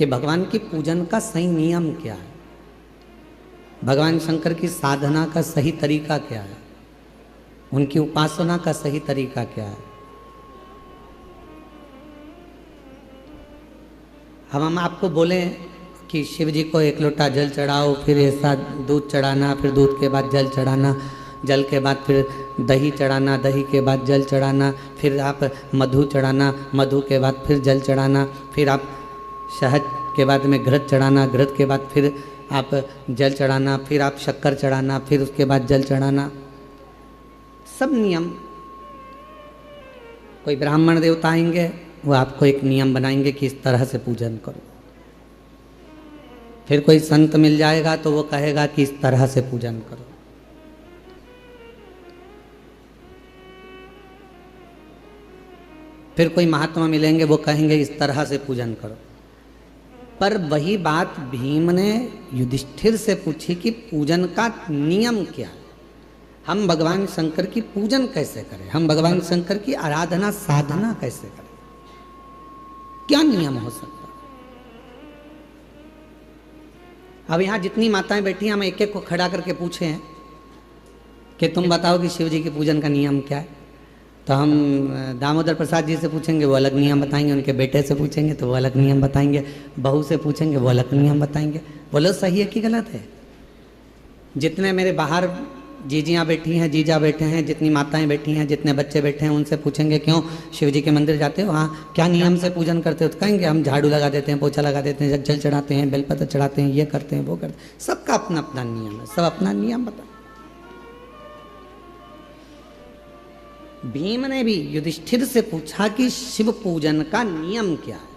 कि भगवान की पूजन का सही नियम क्या है, भगवान शंकर की साधना का सही तरीका क्या है, उनकी उपासना का सही तरीका क्या है। हम आपको बोलें कि शिव जी को 1 लोटा जल चढ़ाओ, फिर ऐसा दूध चढ़ाना, फिर दूध के बाद जल चढ़ाना, जल के बाद फिर दही चढ़ाना, दही के बाद जल चढ़ाना, फिर आप मधु चढ़ाना, मधु के बाद फिर जल चढ़ाना, फिर आप शहद के बाद में घृत चढ़ाना, घृत के बाद फिर आप जल चढ़ाना, फिर आप शक्कर चढ़ाना, फिर उसके बाद जल चढ़ाना, सब नियम। कोई ब्राह्मण देवता आएंगे, वो आपको एक नियम बनाएंगे कि इस तरह से पूजन करो। फिर कोई संत मिल जाएगा तो वो कहेगा कि इस तरह से पूजन करो। फिर कोई महात्मा मिलेंगे, वो कहेंगे इस तरह से पूजन करो। पर वही बात भीम ने युधिष्ठिर से पूछी कि पूजन का नियम क्या है, हम भगवान शंकर की पूजन कैसे करें, हम भगवान शंकर की आराधना साधना कैसे करें, क्या नियम हो सकता। अब यहाँ जितनी माताएं बैठी हैं, हम एक एक को खड़ा करके पूछे हैं कि तुम बताओ कि शिव जी के पूजन का नियम क्या है। तो हम दामोदर प्रसाद जी से पूछेंगे, वो अलग नियम बताएंगे, उनके बेटे से पूछेंगे तो वो अलग नियम बताएंगे, बहू से पूछेंगे वो अलग नियम बताएंगे। बोलो सही है कि गलत है। जितने मेरे बाहर जीजियाँ बैठी हैं, जीजा बैठे हैं, जितनी माताएं बैठी हैं, जितने बच्चे बैठे हैं, उनसे पूछेंगे क्यों शिव जी के मंदिर जाते हो, हाँ क्या नियम से पूजन करते हो, तो कहेंगे हम झाड़ू लगा देते हैं, पोछा लगा देते हैं, जल चढ़ाते हैं, बेलपत्र चढ़ाते हैं, ये करते हैं, वो करते हैं। सबका अपना अपना नियम है, सब अपना नियम बता। भीम ने भी युधिष्ठिर से पूछा कि शिव पूजन का नियम क्या है।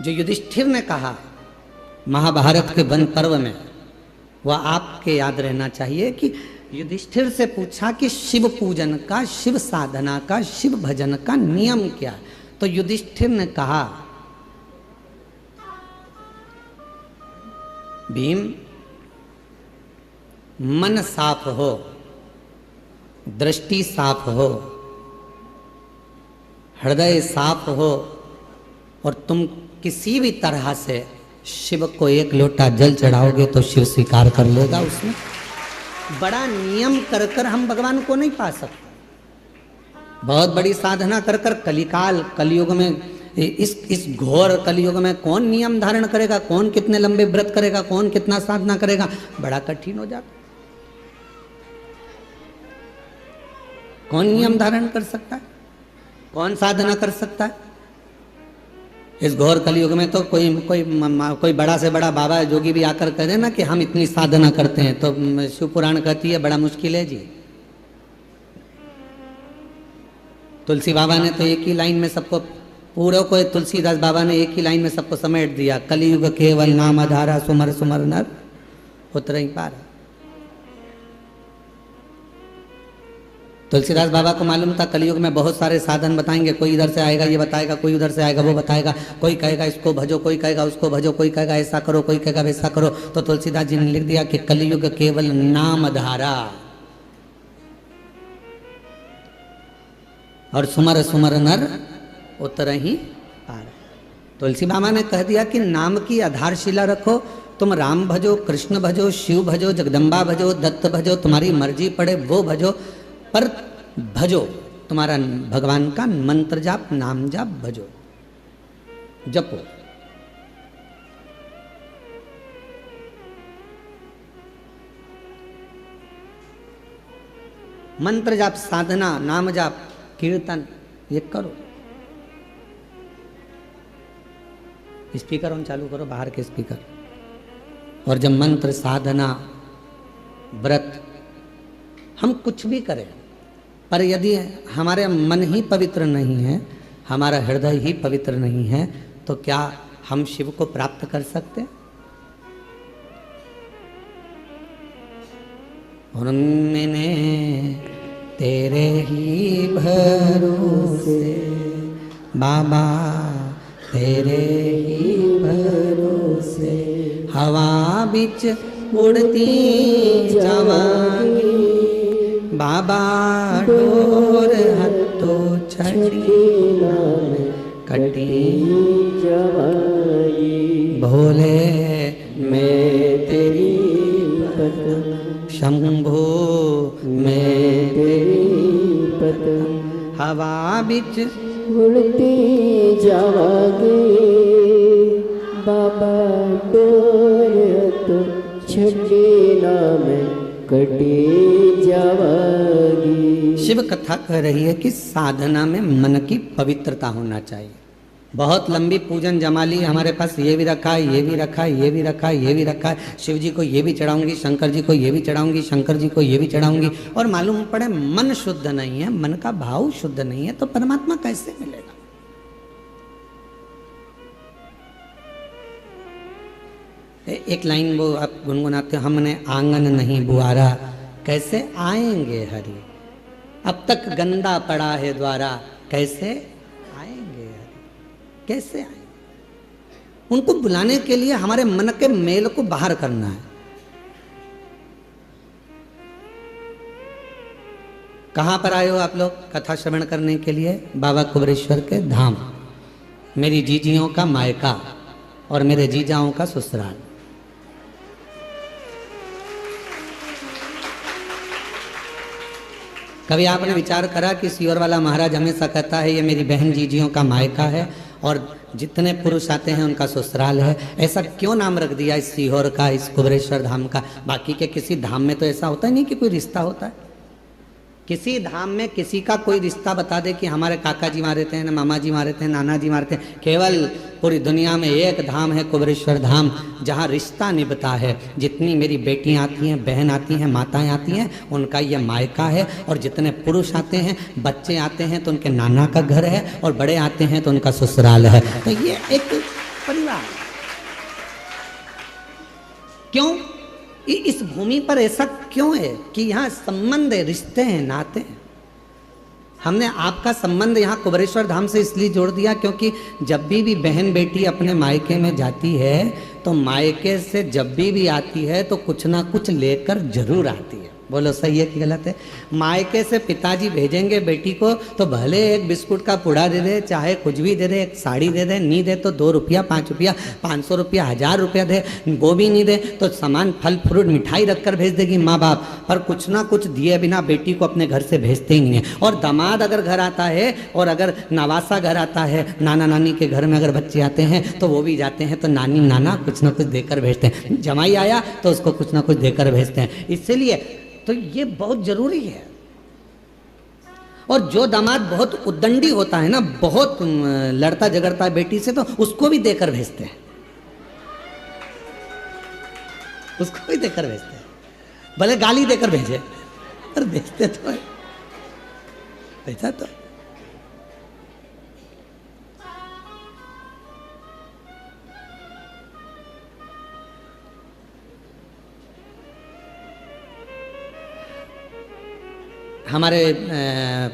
जो युधिष्ठिर ने कहा महाभारत के वन पर्व में, वह आपके याद रहना चाहिए कि युधिष्ठिर से पूछा कि शिव पूजन का, शिव साधना का, शिव भजन का नियम क्या है। तो युधिष्ठिर ने कहा भीम, मन साफ हो, दृष्टि साफ हो, हृदय साफ हो, और तुम किसी भी तरह से शिव को 1 लोटा जल चढ़ाओगे तो शिव स्वीकार कर लेगा। उसमें बड़ा नियम कर कर हम भगवान को नहीं पा सकते। बहुत बड़ी साधना कर कर कलिकाल, कलयुग में, इस घोर कलयुग में कौन नियम धारण करेगा, कौन कितने लंबे व्रत करेगा, कौन कितना साधना करेगा, बड़ा कठिन हो जाता। कौन नियम धारण कर सकता है, कौन साधना कर सकता है। इस घोर कलयुग में तो कोई बड़ा से बड़ा बाबा जोगी भी आकर कह देना कि हम इतनी साधना करते हैं, तो शिव पुराण कहती है बड़ा मुश्किल है जी। तुलसी बाबा ने तो एक ही लाइन में सबको, पूरे को तुलसीदास बाबा ने एक ही लाइन में सबको समेट दिया, कलयुग केवल नाम आधारा, सुमर सुमर नर उतर ही पार। तुलसीदास बाबा को मालूम था कलयुग में बहुत सारे साधन बताएंगे, कोई इधर से आएगा ये बताएगा, कोई उधर से आएगा वो बताएगा, कोई कहेगा इसको भजो, कोई कहेगा उसको भजो, कोई कहेगा ऐसा करो, कोई कहेगा वैसा करो। तो तुलसीदास जी ने लिख दिया कि कलयुग केवल नाम धारा और सुमर सुमर नर उतर ही पार। तुलसी बाबा ने कह दिया कि नाम की आधारशिला रखो, तुम राम भजो, कृष्ण भजो, शिव भजो, जगदम्बा भजो, दत्त भजो, तुम्हारी मर्जी पड़े वो भजो, पर भजो तुम्हारा भगवान का मंत्र जाप, नाम जाप भजो, जपो। मंत्र जाप, साधना, नाम जाप, कीर्तन ये करो। स्पीकर ऑन चालू करो, बाहर के स्पीकर। और जब मंत्र, साधना, व्रत, हम कुछ भी करें, पर यदि हमारे मन ही पवित्र नहीं है, हमारा हृदय ही पवित्र नहीं है, तो क्या हम शिव को प्राप्त कर सकते? और मैंने तेरे ही भरोसे बाबा, तेरे ही भरोसे हवा बिच उड़ती जावांगी बाबा डोर हत्तो छड़ी नाम कटी जावांगी भोले मैं तेरी पतंग शंभो मैं तेरी पतंग हवा बिच उड़ती जावांगी बाबा डोर तो छड़ी नाम कटी जावांगी। शिव कथा कह रही है कि साधना में मन की पवित्रता होना चाहिए। बहुत लंबी पूजन जमाली हमारे पास, ये भी रखा है, ये भी रखा है, ये भी रखा है, ये भी रखा है, शिव जी को ये भी चढ़ाऊंगी, शंकर जी को ये भी चढ़ाऊंगी, शंकर जी को ये भी चढ़ाऊंगी, और मालूम पड़े मन शुद्ध नहीं है, मन का भाव शुद्ध नहीं है, तो परमात्मा कैसे मिलेगा? एक लाइन वो आप गुनगुनाते हो, हमने आंगन नहीं बुआरा कैसे आएंगे हरि, अब तक गंदा पड़ा है द्वारा कैसे आएंगे हरि, कैसे आएंगे? उनको बुलाने के लिए हमारे मन के मेल को बाहर करना है। कहां पर आए हो आप लोग कथा श्रवण करने के लिए? बाबा कुबरेश्वर के धाम, मेरी जीजियों का मायका और मेरे जीजाओं का ससुराल। कभी आपने विचार करा कि सीहोर वाला महाराज हमेशा कहता है ये मेरी बहन जीजियों का मायका है और जितने पुरुष आते हैं उनका ससुराल है, ऐसा क्यों नाम रख दिया इस सीहोर का, इस कुबरेश्वर धाम का? बाकी के किसी धाम में तो ऐसा होता ही नहीं कि कोई रिश्ता होता है। किसी धाम में किसी का कोई रिश्ता बता दे कि हमारे काका जी वहाँ रहते हैं, ना मामा जी वहाँ रहते हैं, नाना जी वहाँ रहते हैं। केवल पूरी दुनिया में एक धाम है कुबरेश्वर धाम, जहाँ रिश्ता निभता है। जितनी मेरी बेटियाँ आती हैं, बहन आती हैं, माताएं आती हैं, उनका ये मायका है। और जितने पुरुष आते हैं, बच्चे आते हैं तो उनके नाना का घर है, और बड़े आते हैं तो उनका ससुराल है। तो ये एक परिवार। क्यों इस भूमि पर ऐसा क्यों है कि यहाँ संबंध है, रिश्ते हैं, नाते हैं। हमने आपका संबंध यहाँ कुबरेश्वर धाम से इसलिए जोड़ दिया क्योंकि जब भी बहन बेटी अपने मायके में जाती है तो मायके से जब भी आती है तो कुछ ना कुछ लेकर जरूर आती है। बोलो सही है कि गलत है? मायके से पिताजी भेजेंगे बेटी को तो भले एक बिस्कुट का पुड़ा दे दे, चाहे कुछ भी दे दे, एक साड़ी दे दे, नहीं दे तो 2 रुपया, 5 रुपया, 500 रुपया, 1000 रुपया दे, वो भी नहीं दे तो सामान फल फ्रूट मिठाई रखकर भेज देगी माँ बाप, पर कुछ ना कुछ दिए बिना बेटी को अपने घर से भेजते ही नहीं है। और दामाद अगर घर आता है और अगर नवासा घर आता है, नाना नानी के घर में अगर बच्चे आते हैं तो वो भी जाते हैं तो नानी नाना कुछ ना कुछ देकर भेजते हैं। जमाई आया तो उसको कुछ ना कुछ देकर भेजते हैं। इसलिए तो ये बहुत जरूरी है। और जो दामाद बहुत उद्दंडी होता है ना, बहुत लड़ता झगड़ता है बेटी से, तो उसको भी देकर भेजते हैं, उसको भी देकर भेजते हैं। भले गाली देकर भेजे पर भेजते तो है, भेजा तो। हमारे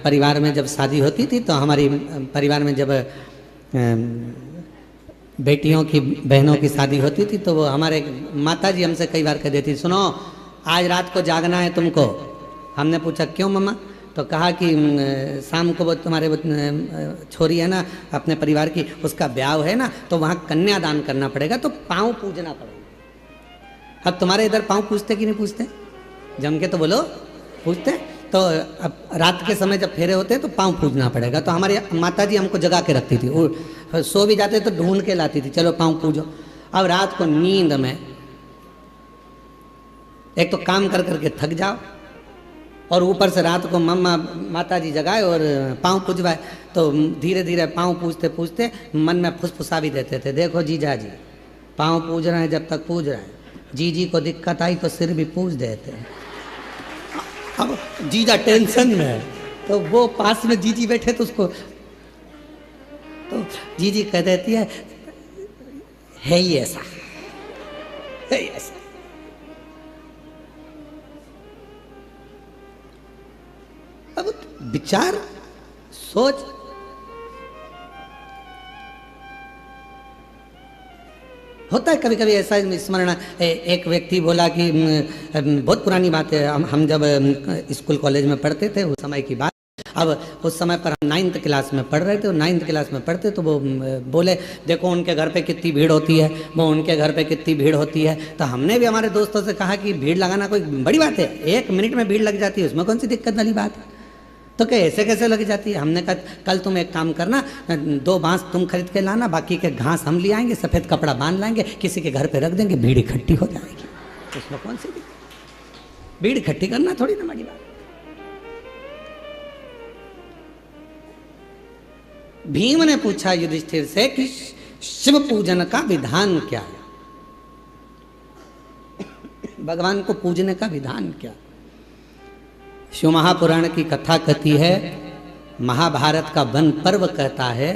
परिवार में जब शादी होती थी तो हमारी परिवार में जब बेटियों की बहनों की शादी होती थी तो वो हमारे माता जी हमसे कई बार कह देती, सुनो आज रात को जागना है तुमको। हमने पूछा क्यों मम्मा? तो कहा कि शाम को वो तुम्हारे छोरी है ना अपने परिवार की, उसका ब्याह है ना तो वहाँ कन्यादान करना पड़ेगा तो पाँव पूजना पड़ेगा। अब तुम्हारे इधर पाँव पूछते कि नहीं पूछते? जम के तो बोलो पूछते। तो अब रात के समय जब फेरे होते हैं तो पाँव पूजना पड़ेगा। तो हमारी माता जी हमको जगा के रखती थी, और सो भी जाते तो ढूंढ के लाती थी, चलो पाँव पूजो। अब रात को नींद में एक तो काम कर करके थक जाओ और ऊपर से रात को मम्मा माता जी जगाए और पाँव पूजवाए, तो धीरे धीरे पाँव पूजते पूजते मन में फुसफुसा भी देते थे, देखो जीजा जी पाँव पूज रहे हैं, जब तक पूज रहे हैं, जीजी को दिक्कत आई तो सिर भी पूज देते हैं। अब जीजा टेंशन में है तो वो पास में जीजी बैठे तो उसको तो जीजी कह देती है ही ऐसा, है ही ऐसा। अब विचार सोच, होता है कभी कभी ऐसा स्मरण। एक व्यक्ति बोला कि बहुत पुरानी बात है, हम जब स्कूल कॉलेज में पढ़ते थे उस समय की बात। अब उस समय पर हम 9th क्लास में पढ़ रहे थे और 9th क्लास में पढ़ते तो वो बोले देखो उनके घर पे कितनी भीड़ होती है, वो उनके घर पे कितनी भीड़ होती है। तो हमने भी हमारे दोस्तों से कहा कि भीड़ लगाना कोई बड़ी बात है, 1 मिनट में भीड़ लग जाती है, उसमें कौन सी दिक्कत वाली बात है। तो क्या ऐसे कैसे लग जाती है। हमने कहा कल तुम एक काम करना, 2 बांस तुम खरीद के लाना, बाकी के घास हम ले आएंगे, सफ़ेद कपड़ा बांध लाएंगे, किसी के घर पे रख देंगे, भीड़ इकट्ठी हो जाएगी। उसमें कौन सी दिक्कत, भीड़ इकट्ठी करना थोड़ी ना बड़ी बात। भीम ने पूछा युधिष्ठिर से कि शिव पूजन का विधान क्या है, भगवान को पूजने का विधान क्या। शिव महापुराण की कथा कहती है, महाभारत का वन पर्व कहता है,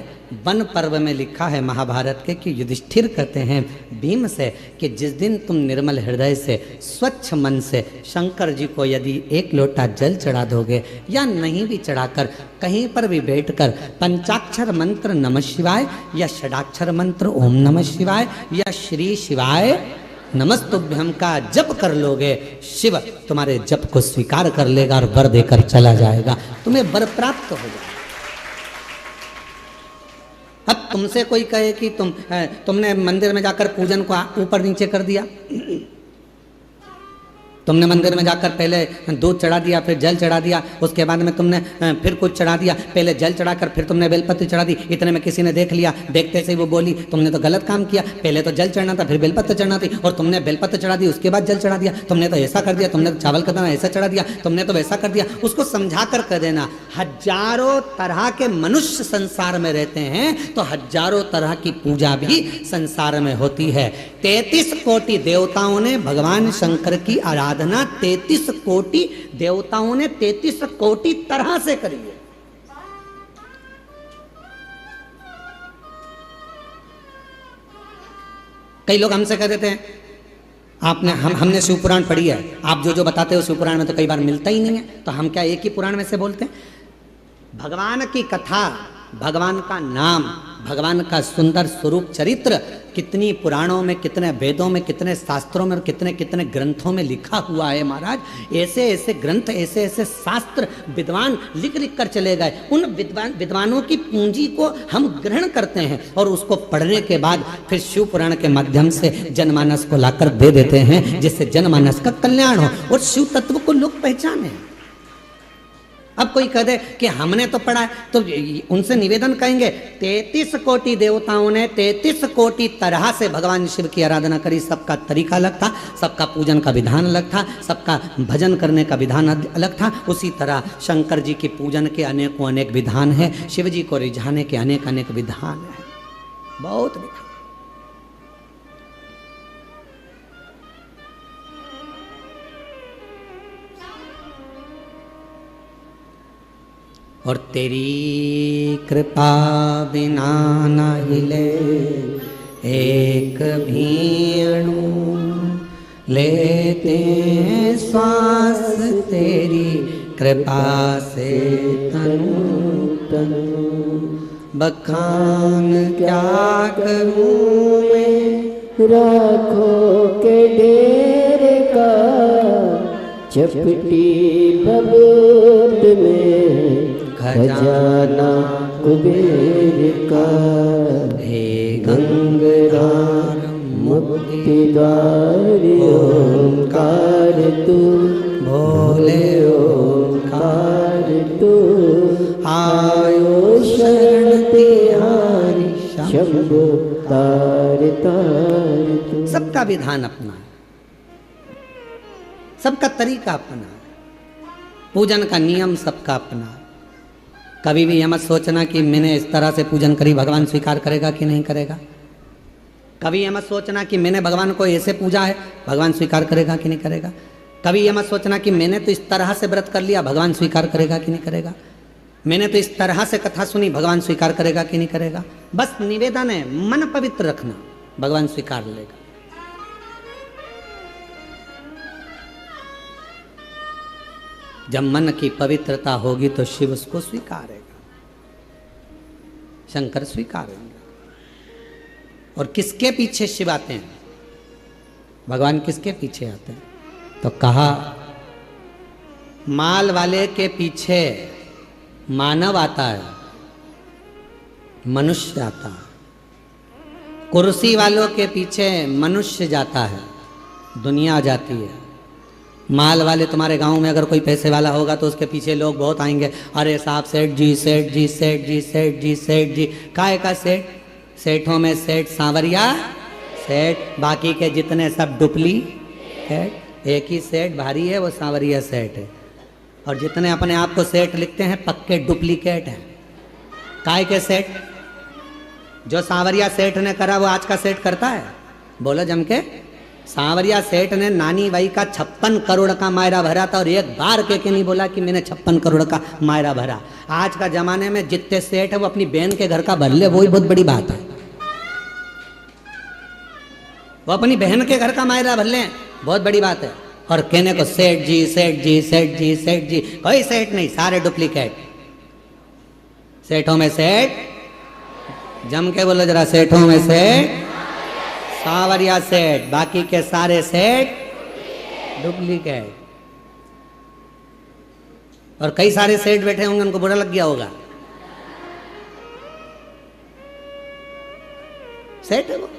वन पर्व में लिखा है महाभारत के कि युधिष्ठिर कहते हैं भीम से कि जिस दिन तुम निर्मल हृदय से स्वच्छ मन से शंकर जी को यदि 1 लोटा जल चढ़ा दोगे या नहीं भी चढ़ाकर कहीं पर भी बैठकर पंचाक्षर मंत्र नमः शिवाय या षडाक्षर मंत्र ओम नमः शिवाय या श्री शिवाय नमस्तुभ्यम का जप कर लोगे, शिव तुम्हारे जप को स्वीकार कर लेगा और वर देकर चला जाएगा, तुम्हें वर प्राप्त हो जाएगा। अब तुमसे कोई कहे कि तुमने मंदिर में जाकर पूजन को ऊपर नीचे कर दिया, तुमने मंदिर में जाकर पहले दूध चढ़ा दिया, फिर जल चढ़ा दिया, उसके बाद में तुमने फिर कुछ चढ़ा दिया, पहले जल चढ़ाकर फिर तुमने बेलपत्र चढ़ा दी, इतने में किसी ने देख लिया, देखते से ही वो बोली तुमने तो गलत काम किया, पहले तो जल चढ़ना था फिर बेलपत्र चढ़ना थी, और तुमने बेलपत्र चढ़ा दी उसके बाद जल चढ़ा दिया, तुमने तो ऐसा कर दिया, तुमने तो चावल का दाना ऐसा चढ़ा दिया, तुमने तो वैसा कर दिया। उसको समझा कर कह देना, हजारों तरह के मनुष्य संसार में रहते हैं तो हजारों तरह की पूजा भी संसार में होती है। 33 कोटि देवताओं ने भगवान शंकर की आराधना 33 कोटि देवताओं ने 33 कोटि तरह से करी है। कई लोग हमसे कह देते हैं हमने शिव पुराण पढ़ी है, आप जो जो बताते हो शिव पुराण में तो कई बार मिलता ही नहीं है, तो हम क्या एक ही पुराण में से बोलते हैं। भगवान की कथा, भगवान का नाम, भगवान का सुंदर स्वरूप चरित्र कितनी पुराणों में, कितने वेदों में, कितने शास्त्रों में और कितने कितने ग्रंथों में लिखा हुआ है महाराज। ऐसे ऐसे ग्रंथ, ऐसे ऐसे शास्त्र विद्वान लिख लिख कर चले गए। उन विद्वानों की पूंजी को हम ग्रहण करते हैं और उसको पढ़ने के बाद फिर शिव पुराण के माध्यम से जनमानस को लाकर दे देते हैं, जिससे जनमानस का कल्याण हो और शिव तत्व को लोग पहचाने। अब कोई कह दे कि हमने तो पढ़ा है, तो उनसे निवेदन कहेंगे 33 कोटि देवताओं ने 33 कोटि तरह से भगवान शिव की आराधना करी। सबका तरीका अलग था, सबका पूजन का विधान अलग था, सबका भजन करने का विधान अलग था। उसी तरह शंकर जी के पूजन के अनेकों अनेक विधान है, शिव जी को रिझाने के अनेक अनेक विधान है, बहुत विधान। और तेरी कृपा बिना न हिले एक भी अणु, लेते श्वास तेरी कृपा से तनु तनु। बखान क्या करूं मैं राखों के डेरे का, चपटी बबूत में खजाना कुबेर का। हे गंगरार मुक्ति द्वार ओंकार तू, भोले ओंकार तू। आयो शरण तिहारी शंभु तार तार तू। सबका विधान अपना है, सबका तरीका अपना है, पूजन का नियम सबका अपना है। कभी भी यह मत सोचना कि मैंने इस तरह से पूजन करी भगवान स्वीकार करेगा कि नहीं करेगा। कभी यह मत सोचना कि मैंने भगवान को ऐसे पूजा है भगवान स्वीकार करेगा कि नहीं करेगा। कभी यह मत सोचना कि मैंने तो इस तरह से व्रत कर लिया भगवान स्वीकार करेगा कि नहीं करेगा। मैंने तो इस तरह से कथा सुनी भगवान स्वीकार करेगा कि नहीं करेगा। बस निवेदन है, मन पवित्र रखना, भगवान स्वीकार लेगा। जब मन की पवित्रता होगी तो शिव उसको स्वीकारेगा, शंकर स्वीकारेंगे। और किसके पीछे शिव आते हैं? भगवान किसके पीछे आते हैं? तो कहा माल वाले के पीछे मानव आता है, मनुष्य आता है। कुर्सी वालों के पीछे मनुष्य जाता है, दुनिया जाती है। माल वाले, तुम्हारे गांव में अगर कोई पैसे वाला होगा तो उसके पीछे लोग बहुत आएंगे, अरे साहब सेठ जी, सेठ जी, सेठ जी, सेठ जी, सेठ जी। काहे का सेठ? सेठों में सेठ सांवरिया सेठ, बाकी के जितने सब डुप्लीकेट। एक ही सेठ भारी है, वो सांवरिया सेठ है। और जितने अपने आप को सेठ लिखते हैं पक्के डुप्लीकेट हैं। काहे के सेठ? जो सांवरिया सेठ ने करा वो आज का सेठ करता है? बोलो जम के। सांवरिया सेठ ने नानी बाई का 56 करोड़ का मायरा भरा था और एक बार के नहीं बोला कि मैंने 56 करोड़ का मायरा भरा। आज का जमाने में जितने सेठ है वो अपनी बहन के घर का भर ले, वही बहुत बड़ी बात है। वो अपनी बहन के घर का मायरा भर ले, बहुत बड़ी बात है। और कहने को सेठ जी, सेठ जी, सेठ जी, सेठ जी। कोई सेठ नहीं, सारे डुप्लीकेट। सेठों में सेठ, जम के बोलो जरा, सेठों में सेठ सांवरिया सेठ, बाकी के सारे सेठ डुप्लीकेट। और कई सारे सेठ बैठे होंगे, उनको बुरा लग गया होगा। सेठ है वो।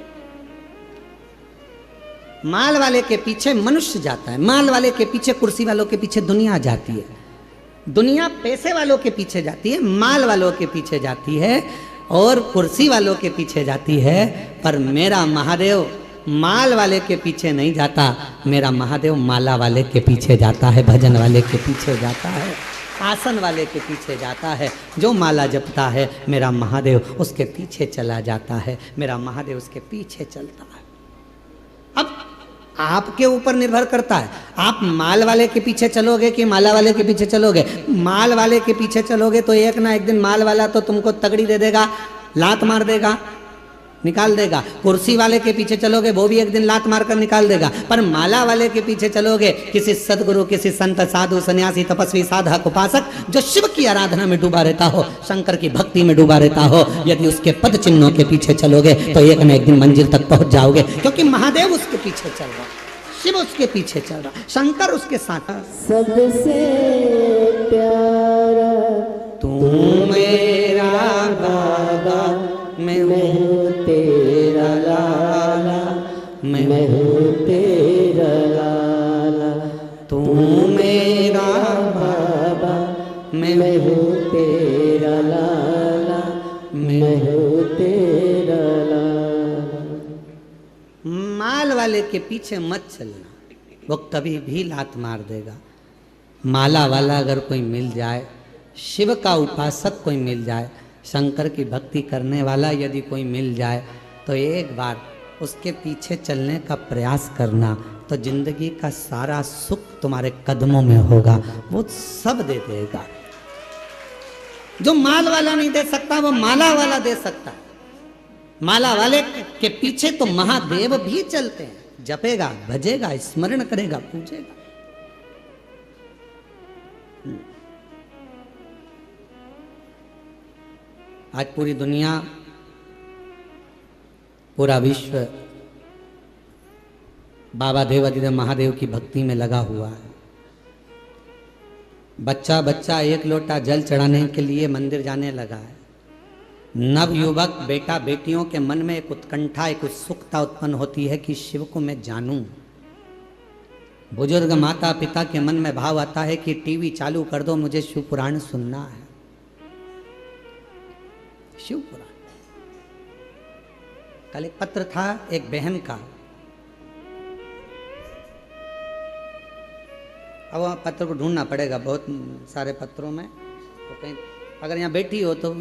माल वाले के पीछे मनुष्य जाता है, माल वाले के पीछे, कुर्सी वालों के पीछे दुनिया जाती है। दुनिया पैसे वालों के पीछे जाती है, माल वालों के पीछे जाती है और कुर्सी वालों के पीछे जाती है। पर मेरा महादेव माल वाले के पीछे नहीं जाता, मेरा महादेव माला वाले के पीछे जाता है, भजन वाले के पीछे जाता है, आसन वाले के पीछे जाता है। जो माला जपता है मेरा महादेव उसके पीछे चला जाता है, मेरा महादेव उसके पीछे चलता है। अब आपके ऊपर निर्भर करता है, आप माल वाले के पीछे चलोगे कि माला वाले के पीछे चलोगे। माल वाले के पीछे चलोगे तो एक ना एक दिन माल वाला तो तुमको तगड़ी दे देगा, लात मार देगा, निकाल देगा। कुर्सी वाले के पीछे चलोगे वो भी एक दिन लात मार कर निकाल देगा। पर माला वाले के पीछे चलोगे, किसी सदगुरु, किसी संत, साधु, सन्यासी, तपस्वी, साधक, उपासक जो शिव की आराधना में डूबा रहता हो, शंकर की भक्ति में डूबा रहता हो, यदि उसके पद चिन्हों के पीछे चलोगे तो एक न एक दिन मंजिल तक पहुंच जाओगे। क्योंकि महादेव उसके पीछे चल रहा, शिव उसके पीछे चल रहा, शंकर उसके साथ। सबसे प्यारा तू मेरा बाबा, मैं हूँ तेरा लाला, मैं हूँ तेरा लाला। तू मेरा बाबा, मैं हूँ तेरा लाला, मैं हूँ तेरा लाला। माल वाले के पीछे मत चलना, वो कभी भी लात मार देगा। माला वाला अगर कोई मिल जाए, शिव का उपासक कोई मिल जाए, शंकर की भक्ति करने वाला यदि कोई मिल जाए तो एक बार उसके पीछे चलने का प्रयास करना, तो जिंदगी का सारा सुख तुम्हारे कदमों में होगा, वो सब दे देगा। जो माल वाला नहीं दे सकता वो माला वाला दे सकता है। माला वाले के पीछे तो महादेव भी चलते हैं, जपेगा, भजेगा, स्मरण करेगा, पूजेगा। आज पूरी दुनिया, पूरा विश्व बाबा देवाधिदेव महादेव की भक्ति में लगा हुआ है। बच्चा बच्चा एक लोटा जल चढ़ाने के लिए मंदिर जाने लगा है। नवयुवक बेटा बेटियों के मन में एक उत्कंठा, एक उत्सुकता उत्पन्न होती है कि शिव को मैं जानूं। बुजुर्ग माता पिता के मन में भाव आता है कि टीवी चालू कर दो, मुझे शिव पुराण सुनना है। शिव पुराण। कल एक पत्र था एक बहन का, अब पत्र को ढूंढना पड़ेगा बहुत सारे पत्रों में, तो कहीं अगर यहाँ बैठी हो तो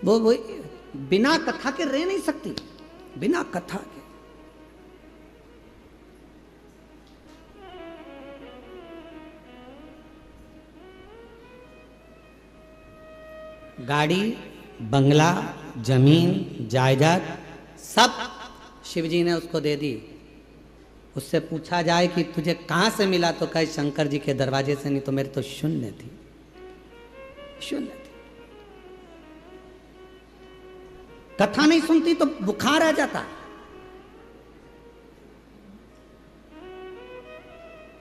वो बिना कथा के रह नहीं सकती, बिना कथा के। गाड़ी, बंगला, जमीन, जायदाद सब शिवजी ने उसको दे दी। उससे पूछा जाए कि तुझे कहां से मिला, तो कहे शंकर जी के दरवाजे से, नहीं तो मेरे तो शून्य थी, शून्य थी। कथा नहीं सुनती तो बुखार आ जाता।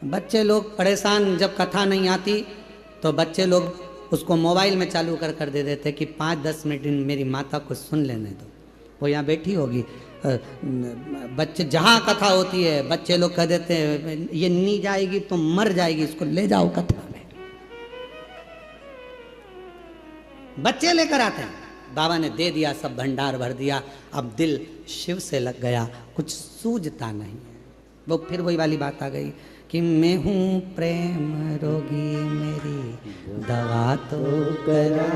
बच्चे लोग परेशान, जब कथा नहीं आती तो बच्चे लोग उसको मोबाइल में चालू कर दे देते कि 5-10 मिनट मेरी माता को सुन लेने दो, वो यहाँ बैठी होगी। बच्चे जहाँ कथा होती है बच्चे लोग कह देते हैं ये नहीं जाएगी तो मर जाएगी, इसको ले जाओ कथा में। बच्चे लेकर आते हैं, बाबा ने दे दिया, सब भंडार भर दिया, अब दिल शिव से लग गया, कुछ सूझता नहीं है। वो फिर वही वाली बात आ गई कि मैं हूँ प्रेम रोगी, मेरी दवा तो करा,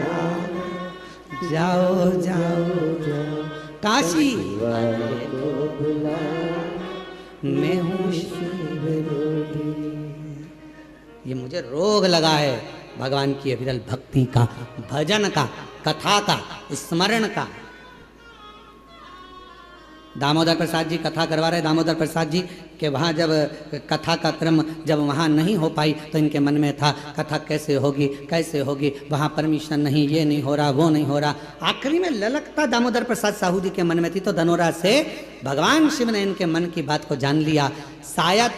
जाओ जाओ जाओ काशी वाले को बुला, मैं हूँ शिव रोगी। ये मुझे रोग लगा है भगवान की अविरल भक्ति का, भजन का, कथा का, स्मरण का। दामोदर प्रसाद जी कथा करवा रहे, दामोदर प्रसाद जी के वहाँ जब कथा का क्रम जब वहाँ नहीं हो पाई तो इनके मन में था कथा कैसे होगी कैसे होगी, वहाँ परमिशन नहीं, ये नहीं हो रहा, वो नहीं हो रहा। आखिरी में ललकता दामोदर प्रसाद साहू जी के मन में थी, तो धनोरा से भगवान शिव ने इनके मन की बात को जान लिया। शायद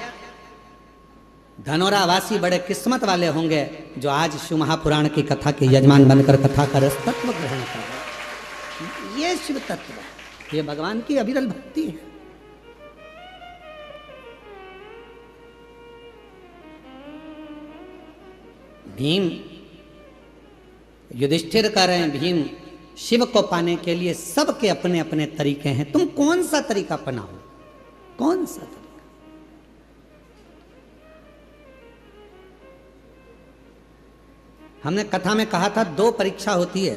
धनोरा वासी बड़े किस्मत वाले होंगे जो आज शिव महापुराण की कथा के यजमान बनकर कथा का रस तत्व ग्रहण कर रहे। ये शिव तत्व है, ये भगवान की अविरल भक्ति है। भीम युधिष्ठिर कह रहे हैं, भीम शिव को पाने के लिए सबके अपने अपने तरीके हैं, तुम कौन सा तरीका अपनाओ, कौन सा तरीका। हमने कथा में कहा था 2 परीक्षा होती है,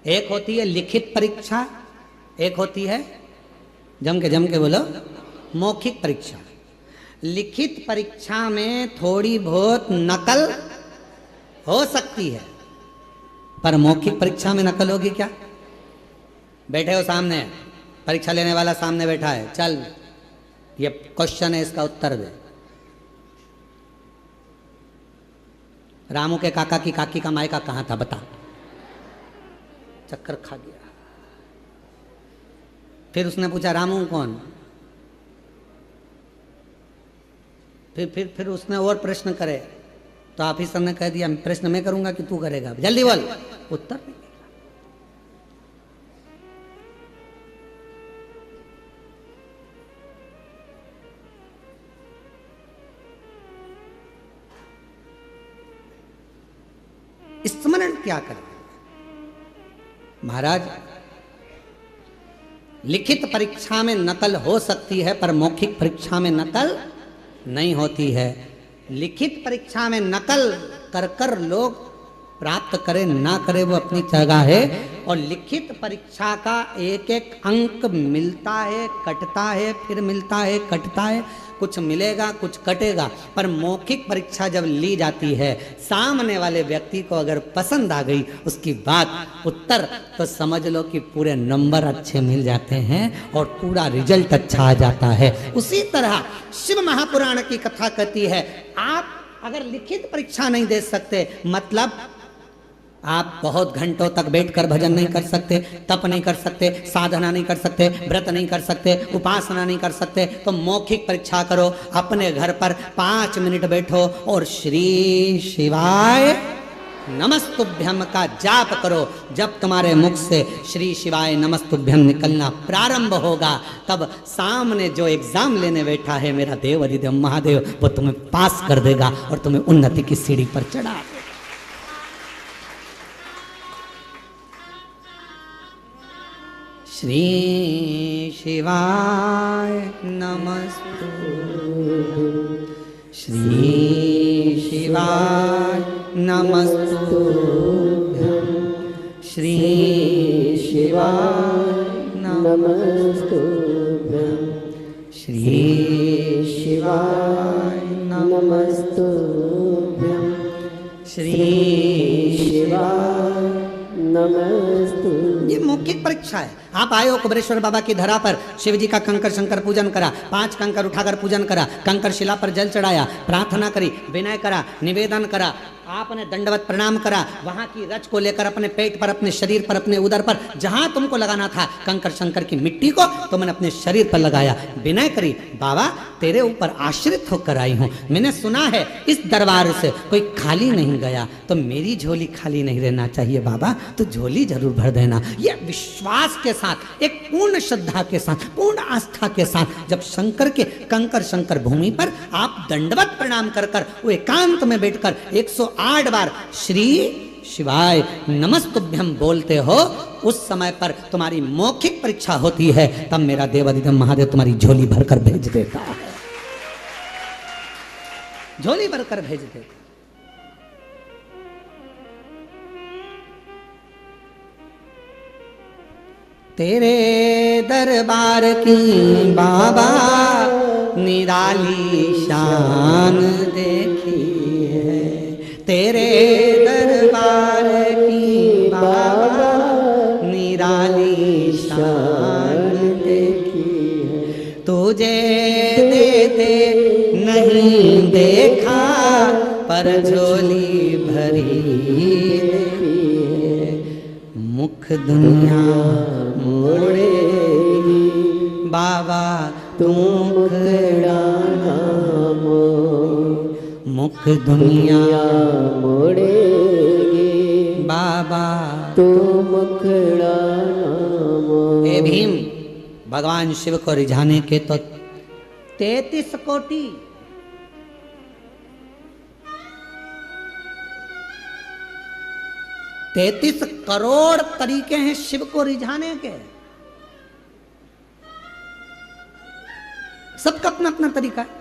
एक होती है लिखित परीक्षा, एक होती है जम के बोलो मौखिक परीक्षा। लिखित परीक्षा में थोड़ी बहुत नकल हो सकती है, पर मौखिक परीक्षा में नकल होगी क्या? बैठे हो सामने, परीक्षा लेने वाला सामने बैठा है, चल ये क्वेश्चन है, इसका उत्तर दे। रामू के काका की काकी का मायका कहाँ था बता, चक्कर खा गया। फिर उसने पूछा रामू कौन, फिर उसने और प्रश्न करे तो ऑफिसर ने कह दिया प्रश्न मैं करूंगा कि तू करेगा, जल्दी बोल। उत्तर नहीं। स्मरण क्या करें महाराज, लिखित परीक्षा में नकल हो सकती है पर मौखिक परीक्षा में नकल नहीं होती है। लिखित परीक्षा में नकल कर कर लोग प्राप्त करें ना करें वो अपनी जगह है, और लिखित परीक्षा का एक एक अंक मिलता है, कटता है, फिर मिलता है, कटता है, कुछ मिलेगा कुछ कटेगा। पर मौखिक परीक्षा जब ली जाती है, सामने वाले व्यक्ति को अगर पसंद आ गई उसकी बात उत्तर, तो समझ लो कि पूरे नंबर अच्छे मिल जाते हैं और पूरा रिजल्ट अच्छा आ जाता है। उसी तरह शिव महापुराण की कथा कहती है, आप अगर लिखित परीक्षा नहीं दे सकते, मतलब आप बहुत घंटों तक बैठकर भजन नहीं कर सकते, तप नहीं कर सकते, साधना नहीं कर सकते, व्रत नहीं कर सकते, उपासना नहीं कर सकते, तो मौखिक परीक्षा करो। अपने घर पर 5 मिनट बैठो और श्री शिवाय नमस्तुभ्यम का जाप करो। जब तुम्हारे मुख से श्री शिवाय नमस्तुभ्यम निकलना प्रारंभ होगा, तब सामने जो एग्जाम लेने बैठा है मेरा देव अधिदेव महादेव, वो तुम्हें पास कर देगा और तुम्हें उन्नति की सीढ़ी पर चढ़ा देगा। श्री शिवाय नमस्तुभ्यं, श्री शिवाय नमस्तुभ्यं, श्री शिवाय नमस्तुभ्यं, श्री शिवाय नमस्तुभ्यं, श्री शिवाय नमस्तुभ्यं। ये मौखिक परीक्षा है। आप आए हो कुबेरेश्वर बाबा की धरा पर, शिव जी का कंकर शंकर पूजन करा, 5 कंकर उठाकर पूजन करा, कंकर शिला पर जल चढ़ाया, प्रार्थना करी, विनय करा, निवेदन करा, आपने दंडवत प्रणाम करा, वहां की रच को लेकर अपने पेट पर, अपने शरीर पर, अपने उदर पर, जहां तुमको लगाना था कंकर शंकर की मिट्टी को, तो मैंने अपने शरीर पर लगाया, विनय करी, बाबा तेरे ऊपर आश्रित होकर आई हूं, मैंने सुना है इस दरबार से कोई खाली नहीं गया, तो मेरी झोली खाली नहीं रहना चाहिए बाबा, तो झोली जरूर भर देना। ये विश्वास के साथ, एक पूर्ण श्रद्धा के साथ, पूर्ण आस्था के साथ जब शंकर के कंकर शंकर भूमि पर आप दंडवत प्रणाम कर कर वो एकांत में बैठकर 108 बार श्री शिवाय नमस्तुभ्यम बोलते हो, उस समय पर तुम्हारी मौखिक परीक्षा होती है, तब मेरा देवाधिदेव महादेव तुम्हारी झोली भरकर भेज देता है, झोली भरकर भेज देता। तेरे दरबार की बाबा निराली शान देखी है, तेरे दरबार की बाबा निराली शान देखी है, तुझे देते नहीं देखा पर झोली भरी है, मुख दुनिया मोड़ेगी बाबा तू मुखड़ा मुख दुनिया मोड़ेगी बाबा तू मुखड़ा ए भीम, भगवान शिव को रिझाने के तो 33 कोटि 33 करोड़ तरीके हैं शिव को रिझाने के, सबका अपना अपना तरीका है।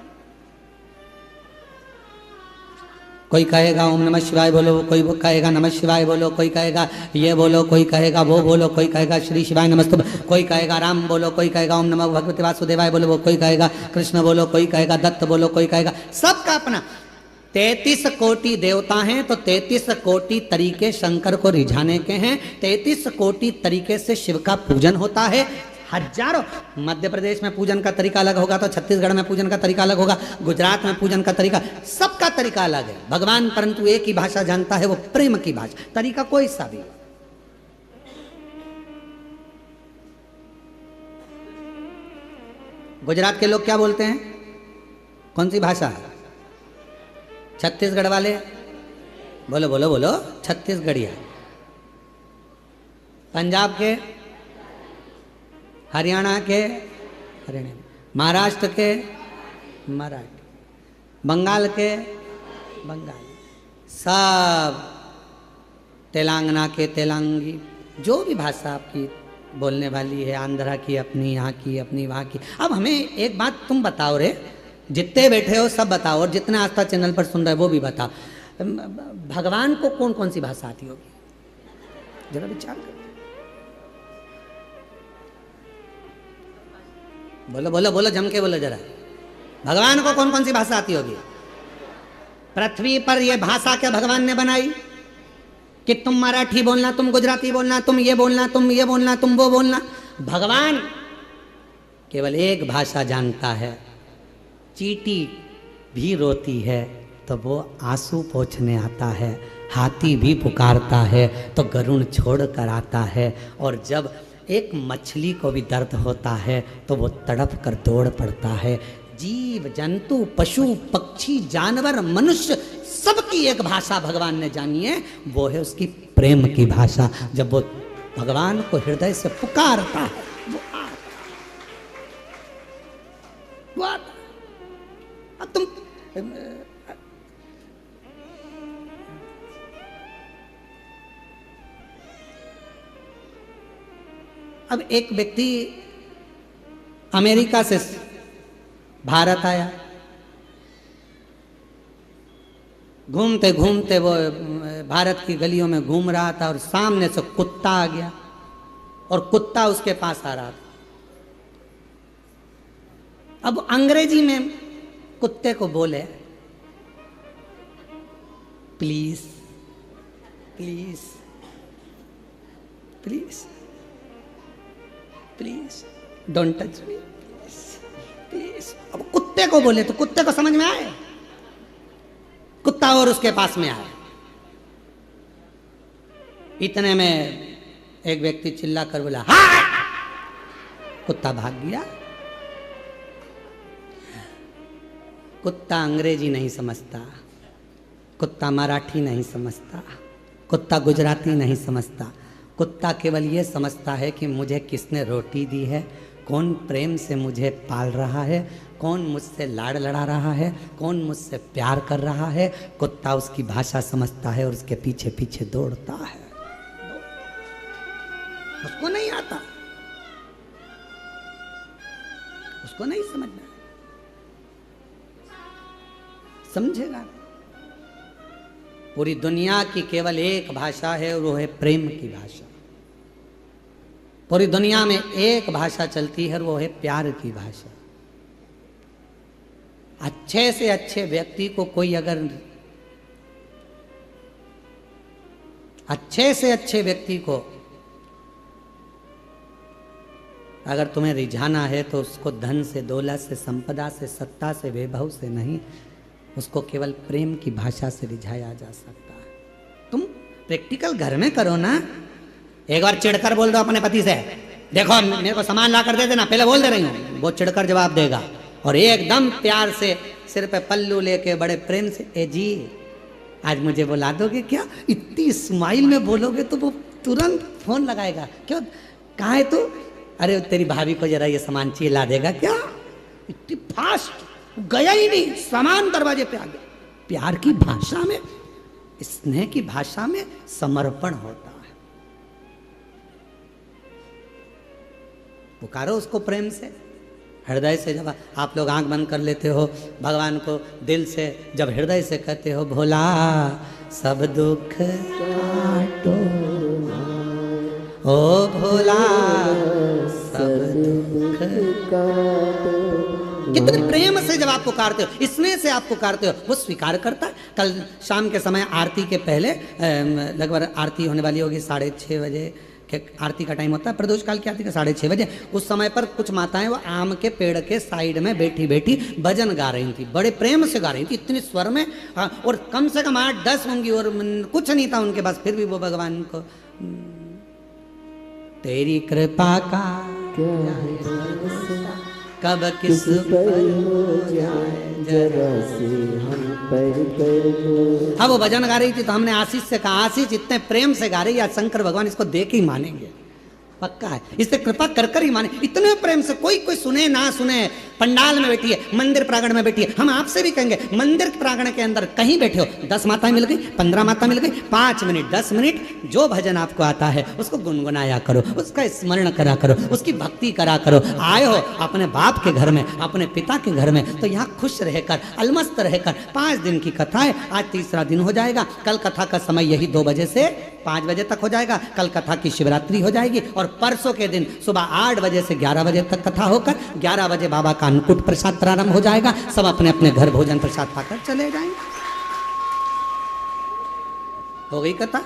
कोई कहेगा ओम नमः शिवाय बोलो, कोई कहेगा नमः शिवाय बोलो, कोई कहेगा ये बोलो, कोई कहेगा वो बोलो, कोई कहेगा श्री शिवाय नमस्तुभ्यं, कोई कहेगा राम बोलो, कोई कहेगा ओम नमः भगवते वासुदेवाय बोलो, कोई कहेगा कृष्ण बोलो, कोई कहेगा दत्त बोलो, कोई कहेगा, सबका अपना। 33 कोटि देवता हैं तो 33 कोटि तरीके शंकर को रिझाने के हैं, 33 कोटि तरीके से शिव का पूजन होता है। हजारों, मध्य प्रदेश में पूजन का तरीका अलग होगा तो छत्तीसगढ़ में पूजन का तरीका अलग होगा, गुजरात में पूजन का तरीका, सबका तरीका अलग है। भगवान परंतु एक ही भाषा जानता है, वो प्रेम की भाषा, तरीका कोई सा भी। गुजरात के लोग क्या बोलते हैं, कौन सी भाषा? छत्तीसगढ़ वाले बोलो बोलो बोलो छत्तीसगढ़िया। पंजाब के, हरियाणा के हरियाणा, महाराष्ट्र के मराठी, बंगाल के बंगाली, सब तेलंगाना के तेलंगी, जो भी भाषा आपकी बोलने वाली है, आंध्रा की अपनी, यहाँ की अपनी, वहाँ की। अब हमें एक बात तुम बताओ रे, जितने बैठे हो सब बताओ, और जितने आस्था चैनल पर सुन रहे हो वो भी बताओ, भगवान को कौन कौन सी भाषा आती होगी? जरा विचार करो, बोलो बोलो बोलो, जम के बोलो जरा, भगवान को कौन कौन सी भाषा आती होगी? पृथ्वी पर यह भाषा क्या भगवान ने बनाई कि तुम मराठी बोलना, तुम गुजराती बोलना, तुम ये बोलना, तुम ये बोलना, तुम वो बोलना? भगवान केवल एक भाषा जानता है। चींटी भी रोती है तो वो आंसू पोंछने आता है, हाथी भी पुकारता है तो गरुड़ छोड़ कर आता है, और जब एक मछली को भी दर्द होता है तो वो तड़प कर दौड़ पड़ता है। जीव जंतु पशु पक्षी जानवर मनुष्य सबकी एक भाषा भगवान ने जानी है, वो है उसकी प्रेम की भाषा। जब वो भगवान को हृदय से पुकारता है वो आता। अब तुम अब एक व्यक्ति अमेरिका से भारत आया, घूमते घूमते वो भारत की गलियों में घूम रहा था और सामने से कुत्ता आ गया और कुत्ता उसके पास आ रहा था। अब अंग्रेजी में कुत्ते को बोले, please please please. Please don't touch me, please. अब कुत्ते को बोले तो कुत्ते को समझ में आए? कुत्ता और उसके पास में आए। इतने में एक व्यक्ति चिल्ला कर बोला हाँ, कुत्ता भाग गया। कुत्ता अंग्रेजी नहीं समझता, कुत्ता मराठी नहीं समझता, कुत्ता गुजराती नहीं समझता। कुत्ता केवल ये समझता है कि मुझे किसने रोटी दी है, कौन प्रेम से मुझे पाल रहा है, कौन मुझसे लाड़ लड़ा रहा है, कौन मुझसे प्यार कर रहा है। कुत्ता उसकी भाषा समझता है और उसके पीछे पीछे दौड़ता है। उसको नहीं आता, उसको नहीं समझना, समझेगा। पूरी दुनिया की केवल एक भाषा है और वो है प्रेम की भाषा। पूरी दुनिया में एक भाषा चलती है और वो है प्यार की भाषा। अच्छे से अच्छे व्यक्ति को कोई अगर अच्छे से अच्छे व्यक्ति को अगर तुम्हें रिझाना है तो उसको धन से, दौलत से, संपदा से, सत्ता से, वैभव से नहीं, उसको केवल प्रेम की भाषा से रिझाया जा सकता है। तुम प्रैक्टिकल घर में करो ना। एक बार चिढ़कर बोल दो अपने पति से, देखो मेरे को सामान ला कर दे देना, पहले बोल दे रही हूँ। वो चिढ़कर जवाब देगा और एकदम प्यार से सिर पे पल्लू लेके बड़े प्रेम से, ए जी आज मुझे बुला दोगे क्या? इतनी स्माइल में बोलोगे तो वो तुरंत फोन लगाएगा। क्यों, कहाँ है तू? अरे तेरी भाभी को जरा ये सामान चाहिए, ला देगा क्या? इतनी फास्ट, गया ही नहीं, सामान दरवाजे पे आ गया। प्यार की भाषा में, स्नेह की भाषा में समर्पण होता है। पुकारो उसको प्रेम से, हृदय से। जब आप लोग आंख बंद कर लेते हो, भगवान को दिल से जब हृदय से कहते हो, भोला सब दुख काटो, ओ भोला सब दुख काटो। कितने प्रेम से जब आप पुकारते हो, स्नेह से आप पुकारते हो, वो स्वीकार करता है। कल शाम के समय आरती के पहले, लगभग आरती होने वाली होगी 6:30 बजे के आरती का टाइम होता है, प्रदोष काल की आरती का 6:30 बजे। उस समय पर कुछ माताएं वो आम के पेड़ के साइड में बैठी बैठी भजन गा रही थी, बड़े प्रेम से गा रही थी, इतने स्वर में। और कम से कम 8-10 होंगी और कुछ नहीं था उनके पास, फिर भी वो भगवान को, तेरी कृपा का कब किस पर हो जाए जरा से हम पर कर दो। हाँ, वो भजन गा रही थी तो हमने आशीष से कहा, आशीष इतने प्रेम से गा रही है, आज शंकर भगवान इसको देख ही मानेंगे, पक्का है, इससे कृपा कर कर ही माने। इतने प्रेम से, कोई सुने ना सुने, पंडाल में बैठी है, मंदिर प्रांगण में बैठी है। हम आपसे भी कहेंगे, मंदिर प्रांगण के अंदर कहीं बैठे हो, 10 माताएं मिल गई, 15 माता मिल गई, 5 मिनट 10 मिनट जो भजन आपको आता है उसको गुनगुनाया करो, उसका स्मरण करा करो, उसकी भक्ति करा करो। आए हो अपने बाप के घर में, अपने पिता के घर में, तो यहाँ खुश रहकर, अलमस्त रहकर 5 दिन की कथा है। आज 3रा दिन हो जाएगा। कल कथा का समय यही 2 बजे से 5 बजे तक हो जाएगा। कल कथा की शिवरात्रि हो जाएगी और परसों के दिन सुबह 8 बजे से 11 बजे तक कथा होकर 11 बजे बाबा का अन्नकूट प्रसाद प्रारंभ हो जाएगा। सब अपने अपने घर भोजन प्रसाद पाकर चले जाएंगे। हो गई कथा,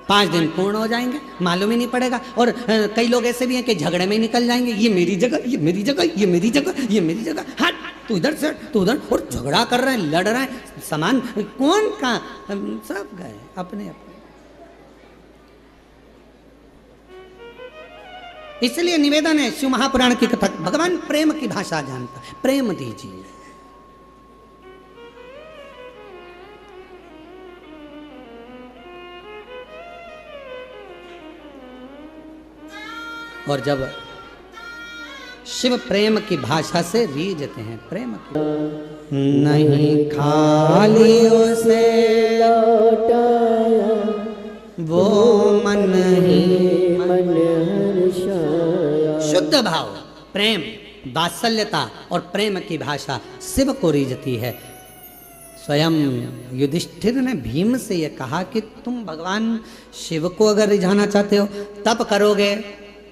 5 दिन पूर्ण हो जाएंगे, मालूम ही नहीं पड़ेगा। और कई लोग ऐसे भी हैं कि झगड़े में ही निकल जाएंगे, ये मेरी जगह, ये मेरी जगह, ये मेरी जगह, ये मेरी जगह, हट तू इधर से, तू उधर, और झगड़ा कर रहे हैं, लड़ रहे हैं। सामान कौन का, सब गए अपने अपने। इसलिए निवेदन है, शिव महापुराण की कथा, भगवान प्रेम की भाषा जानता है, प्रेम दीजिए। और जब शिव प्रेम की भाषा से रीझते हैं, प्रेम की नहीं खाली उसे लौटाया, वो मन ही मन हर्षाया। शुद्ध भाव, प्रेम, वात्सल्यता और प्रेम की भाषा शिव को रीझती है। स्वयं युधिष्ठिर ने भीम से यह कहा कि तुम भगवान शिव को अगर रिझाना चाहते हो तब करोगे,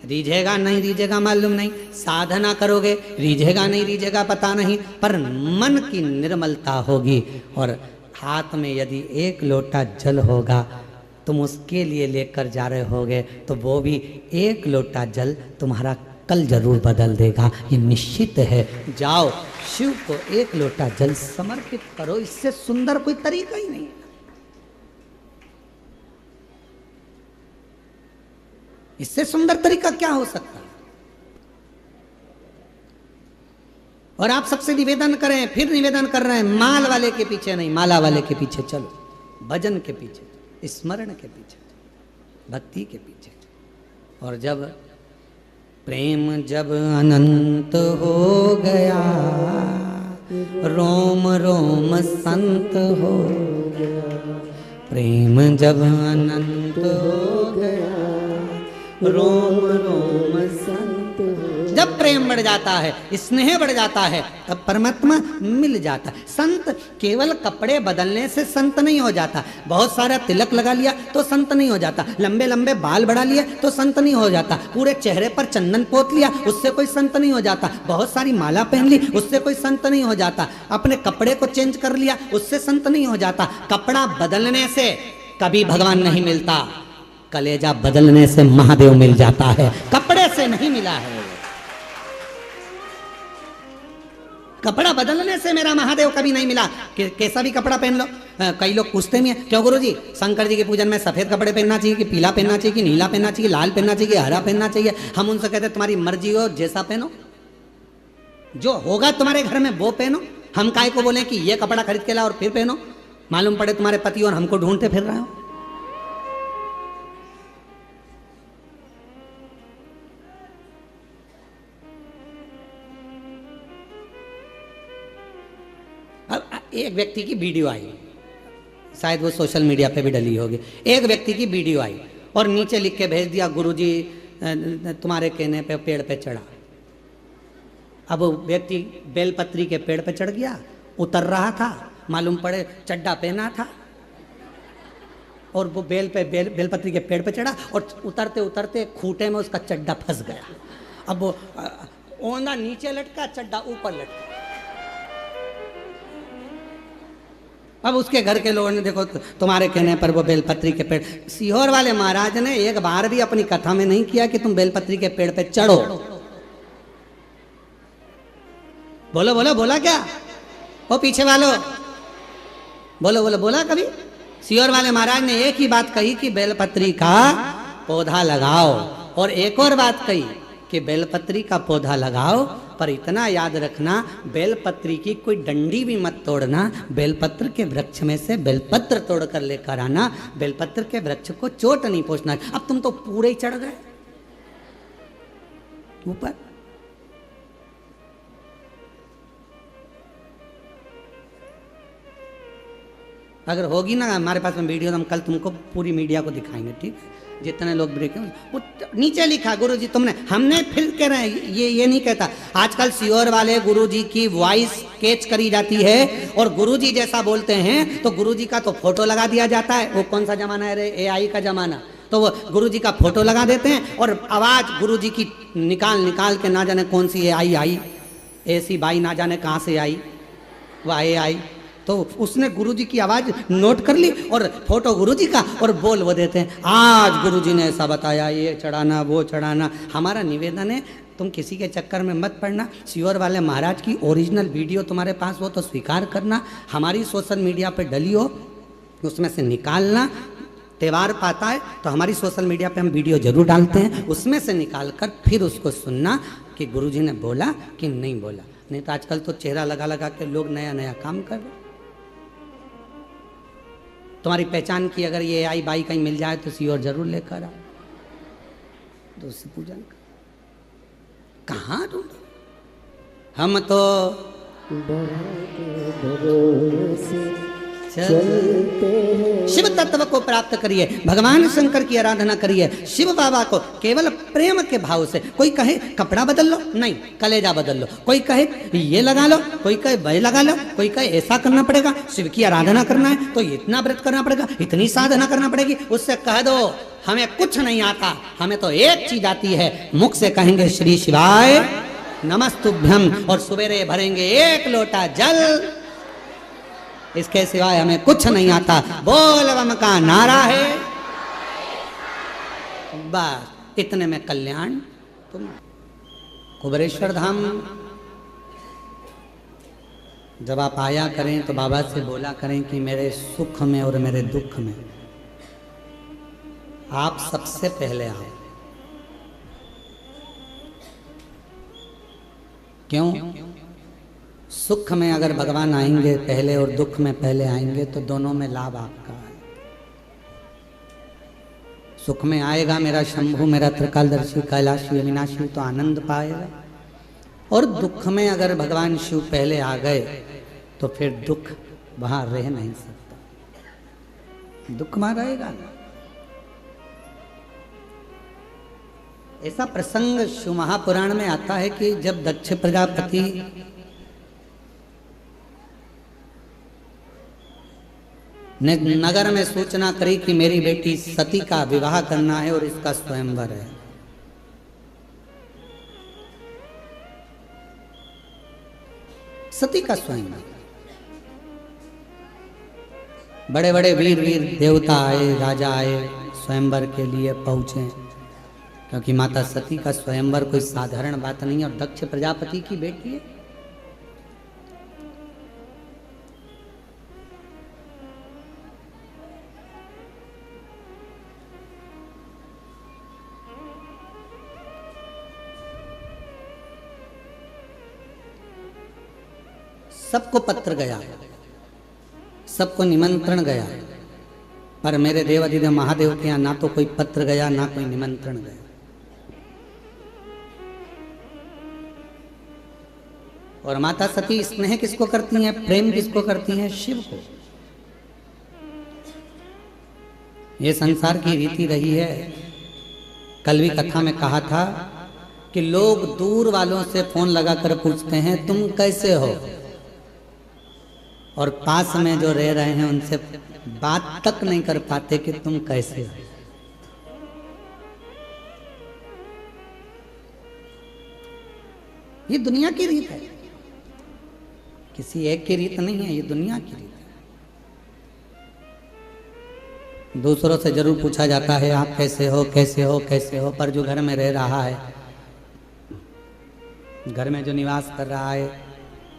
रीझेगा नहीं रीझेगा मालूम नहीं, साधना करोगे रीझेगा नहीं रीझेगा पता नहीं, पर मन की निर्मलता होगी और हाथ में यदि 1 लोटा जल होगा तुम उसके लिए लेकर जा रहे होगे तो वो भी एक लोटा जल तुम्हारा कल जरूर बदल देगा, ये निश्चित है। जाओ शिव को एक लोटा जल समर्पित करो, इससे सुंदर कोई तरीका ही नहीं है। इससे सुंदर तरीका क्या हो सकता है? और आप सबसे निवेदन करें, फिर निवेदन कर रहे हैं, माल वाले के पीछे नहीं, माला वाले के पीछे चलो, भजन के पीछे, स्मरण के पीछे, भक्ति के पीछे। और जब प्रेम जब अनंत हो गया, रोम रोम संत हो गया, प्रेम जब अनंत हो गया, रोम रोम संत हो। जब प्रेम बढ़ जाता है, स्नेह बढ़ जाता है, तब परमात्मा मिल जाता है। संत केवल कपड़े बदलने से संत नहीं हो जाता, बहुत सारा तिलक लगा लिया तो संत नहीं हो जाता, लंबे लंबे बाल बढ़ा लिए तो संत नहीं हो जाता, पूरे चेहरे पर चंदन पोत लिया उससे कोई संत नहीं हो जाता, बहुत सारी माला पहन ली उससे कोई संत नहीं हो जाता, अपने कपड़े को चेंज कर लिया उससे संत नहीं हो जाता। कपड़ा बदलने से कभी भगवान नहीं मिलता, कलेजा बदलने से महादेव मिल जाता है, कपड़े से नहीं मिला है। कपड़ा बदलने से मेरा महादेव कभी नहीं मिला, कैसा भी कपड़ा पहन लो। कई लोग पूछते भी हैं, क्यों गुरुजी शंकर जी की पूजन में सफेद कपड़े पहनना चाहिए कि पीला पहनना चाहिए कि नीला पहनना चाहिए, लाल पहनना चाहिए, हरा पहनना चाहिए? हम उनसे कहते हैं तुम्हारी मर्जी हो, जैसा पहनो, जो होगा तुम्हारे घर में वो पहनो। हम काहे को बोले कि ये कपड़ा खरीद के लाओ और फिर पहनो, मालूम पड़े तुम्हारे पति और हमको ढूंढते फिर रहे हो। अब एक व्यक्ति की वीडियो आई, शायद वो सोशल मीडिया पे भी डली होगी, एक व्यक्ति की वीडियो आई और नीचे लिख के भेज दिया, गुरुजी तुम्हारे कहने पे पेड़ पे चढ़ा। अब वो व्यक्ति बेलपत्री के पेड़ पे चढ़ गया, उतर रहा था, मालूम पड़े चड्डा पहना था और वो बेलपत्री के पेड़ पे चढ़ा और उतरते उतरते खूंटे में उसका चड्डा फंस गया। अब वो ओंधा नीचे लटका, चड्डा ऊपर लटका। अब उसके घर के लोगों ने देखो तुम्हारे कहने पर वो बेलपत्री के पेड़। सीहोर वाले महाराज ने एक बार भी अपनी कथा में नहीं किया कि तुम बेलपत्री के पेड़ पे चढ़ो। बोलो बोलो, बोला क्या? वो पीछे वालों बोलो बोलो, बोला कभी? सीहोर वाले महाराज ने एक ही बात कही कि बेलपत्री का पौधा लगाओ, और एक और बात कही कि बेलपत्री का पौधा लगाओ, पर इतना याद रखना बेलपत्री की कोई डंडी भी मत तोड़ना, बेलपत्र के वृक्ष में से बेलपत्र तोड़ कर लेकर आना, बेलपत्र के वृक्ष को चोट नहीं पहुंचना। अब तुम तो पूरे ही चढ़ गए ऊपर। अगर होगी ना हमारे पास में वीडियो तो हम कल तुमको पूरी मीडिया को दिखाएंगे, ठीक है? जितने लोग ब्रेक हैं वो नीचे लिखा गुरुजी तुमने, हमने फिर कह रहे हैं ये नहीं कहता। आजकल सीहोर वाले गुरुजी की वॉइस कैच करी जाती है और गुरुजी जैसा बोलते हैं तो गुरुजी का तो फोटो लगा दिया जाता है। वो कौन सा जमाना है रे? AI का जमाना। तो वो गुरुजी का फोटो लगा देते हैं और आवाज गुरुजी की निकाल निकाल के ना जाने कौन सी AI आई, ऐसी बाई ना जाने कहाँ से आई, वो AI तो उसने गुरुजी की आवाज नोट कर ली और फोटो गुरुजी का और बोल वो देते हैं, आज गुरुजी ने ऐसा बताया, ये चढ़ाना वो चढ़ाना। हमारा निवेदन है तुम किसी के चक्कर में मत पड़ना। सीहोर वाले महाराज की ओरिजिनल वीडियो तुम्हारे पास हो तो स्वीकार करना, हमारी सोशल मीडिया पे डली हो उसमें से निकालना। त्यौहार पाता है तो हमारी सोशल मीडिया पे हम वीडियो जरूर डालते हैं, उसमें से निकाल कर फिर उसको सुनना कि गुरुजी ने बोला कि नहीं बोला। नहीं तो आजकल तो चेहरा लगा लगा के लोग नया नया काम कर रहे। तुम्हारी पहचान की अगर ये AI बाई कहीं मिल जाए तो सीहोर जरूर लेकर आओ, तो उससे पूजन कर। कहाँ ढूंढो? हम तो शिव तत्व को प्राप्त करिए, भगवान शंकर की आराधना करिए, शिव बाबा को केवल प्रेम के भाव से। कोई कहे कपड़ा बदल लो, नहीं कलेजा बदल लो। कोई कहे ये लगा लो, कोई कहे वह लगा लो, कोई कहे ऐसा करना पड़ेगा, शिव की आराधना करना है तो इतना व्रत करना पड़ेगा, इतनी साधना करना पड़ेगी। उससे कह दो हमें कुछ नहीं आता, हमें तो एक चीज आती है, मुख से कहेंगे श्री शिवाय नमस्तुभ्यम और सवेरे भरेंगे एक लोटा जल, इसके सिवाय हमें कुछ नहीं आता। बोल बम का नारा है, बस इतने में कल्याण तुम। कुबेरेश्वर धाम जब आप आया करें तो बाबा से बोला करें कि मेरे सुख में और मेरे दुख में आप सबसे पहले आओ। क्यों? सुख में अगर भगवान आएंगे पहले और दुख में पहले आएंगे तो दोनों में लाभ आपका है। सुख में आएगा मेरा शंभु, मेरा त्रिकालदर्शी, कैलाशी, अविनाशी, तो आनंद पाएगा। और दुख में अगर भगवान शिव पहले आ गए तो फिर दुख वहां रह नहीं सकता, दुख वहां रहेगा ना। ऐसा प्रसंग शिव महापुराण में आता है कि जब दक्ष प्रजापति ने नगर में सूचना करी कि मेरी बेटी सती का विवाह करना है और इसका स्वयंवर है, सती का स्वयंवर, बड़े बड़े वीर वीर देवता आए, राजा आए, स्वयंवर के लिए पहुंचे, क्योंकि माता सती का स्वयंवर कोई साधारण बात नहीं है और दक्ष प्रजापति की बेटी है। सबको पत्र गया, सबको निमंत्रण गया, पर मेरे देवाधिदेव महादेव के यहाँ ना तो कोई पत्र गया ना कोई निमंत्रण गया। और माता सती स्नेह किसको करती हैं, प्रेम किसको करती हैं? शिव को। ये संसार की रीति रही है। कल भी कथा में कहा था कि लोग दूर वालों से फोन लगाकर पूछते हैं तुम कैसे हो, और पास में जो रह रहे हैं उनसे बात तक नहीं कर पाते कि तुम कैसे हो। ये दुनिया की रीत है, किसी एक की रीत नहीं है, ये दुनिया की रीत है। दूसरों से जरूर पूछा जाता है आप कैसे हो, कैसे हो, कैसे हो, पर जो घर में रह रहा है, घर में जो निवास कर रहा है,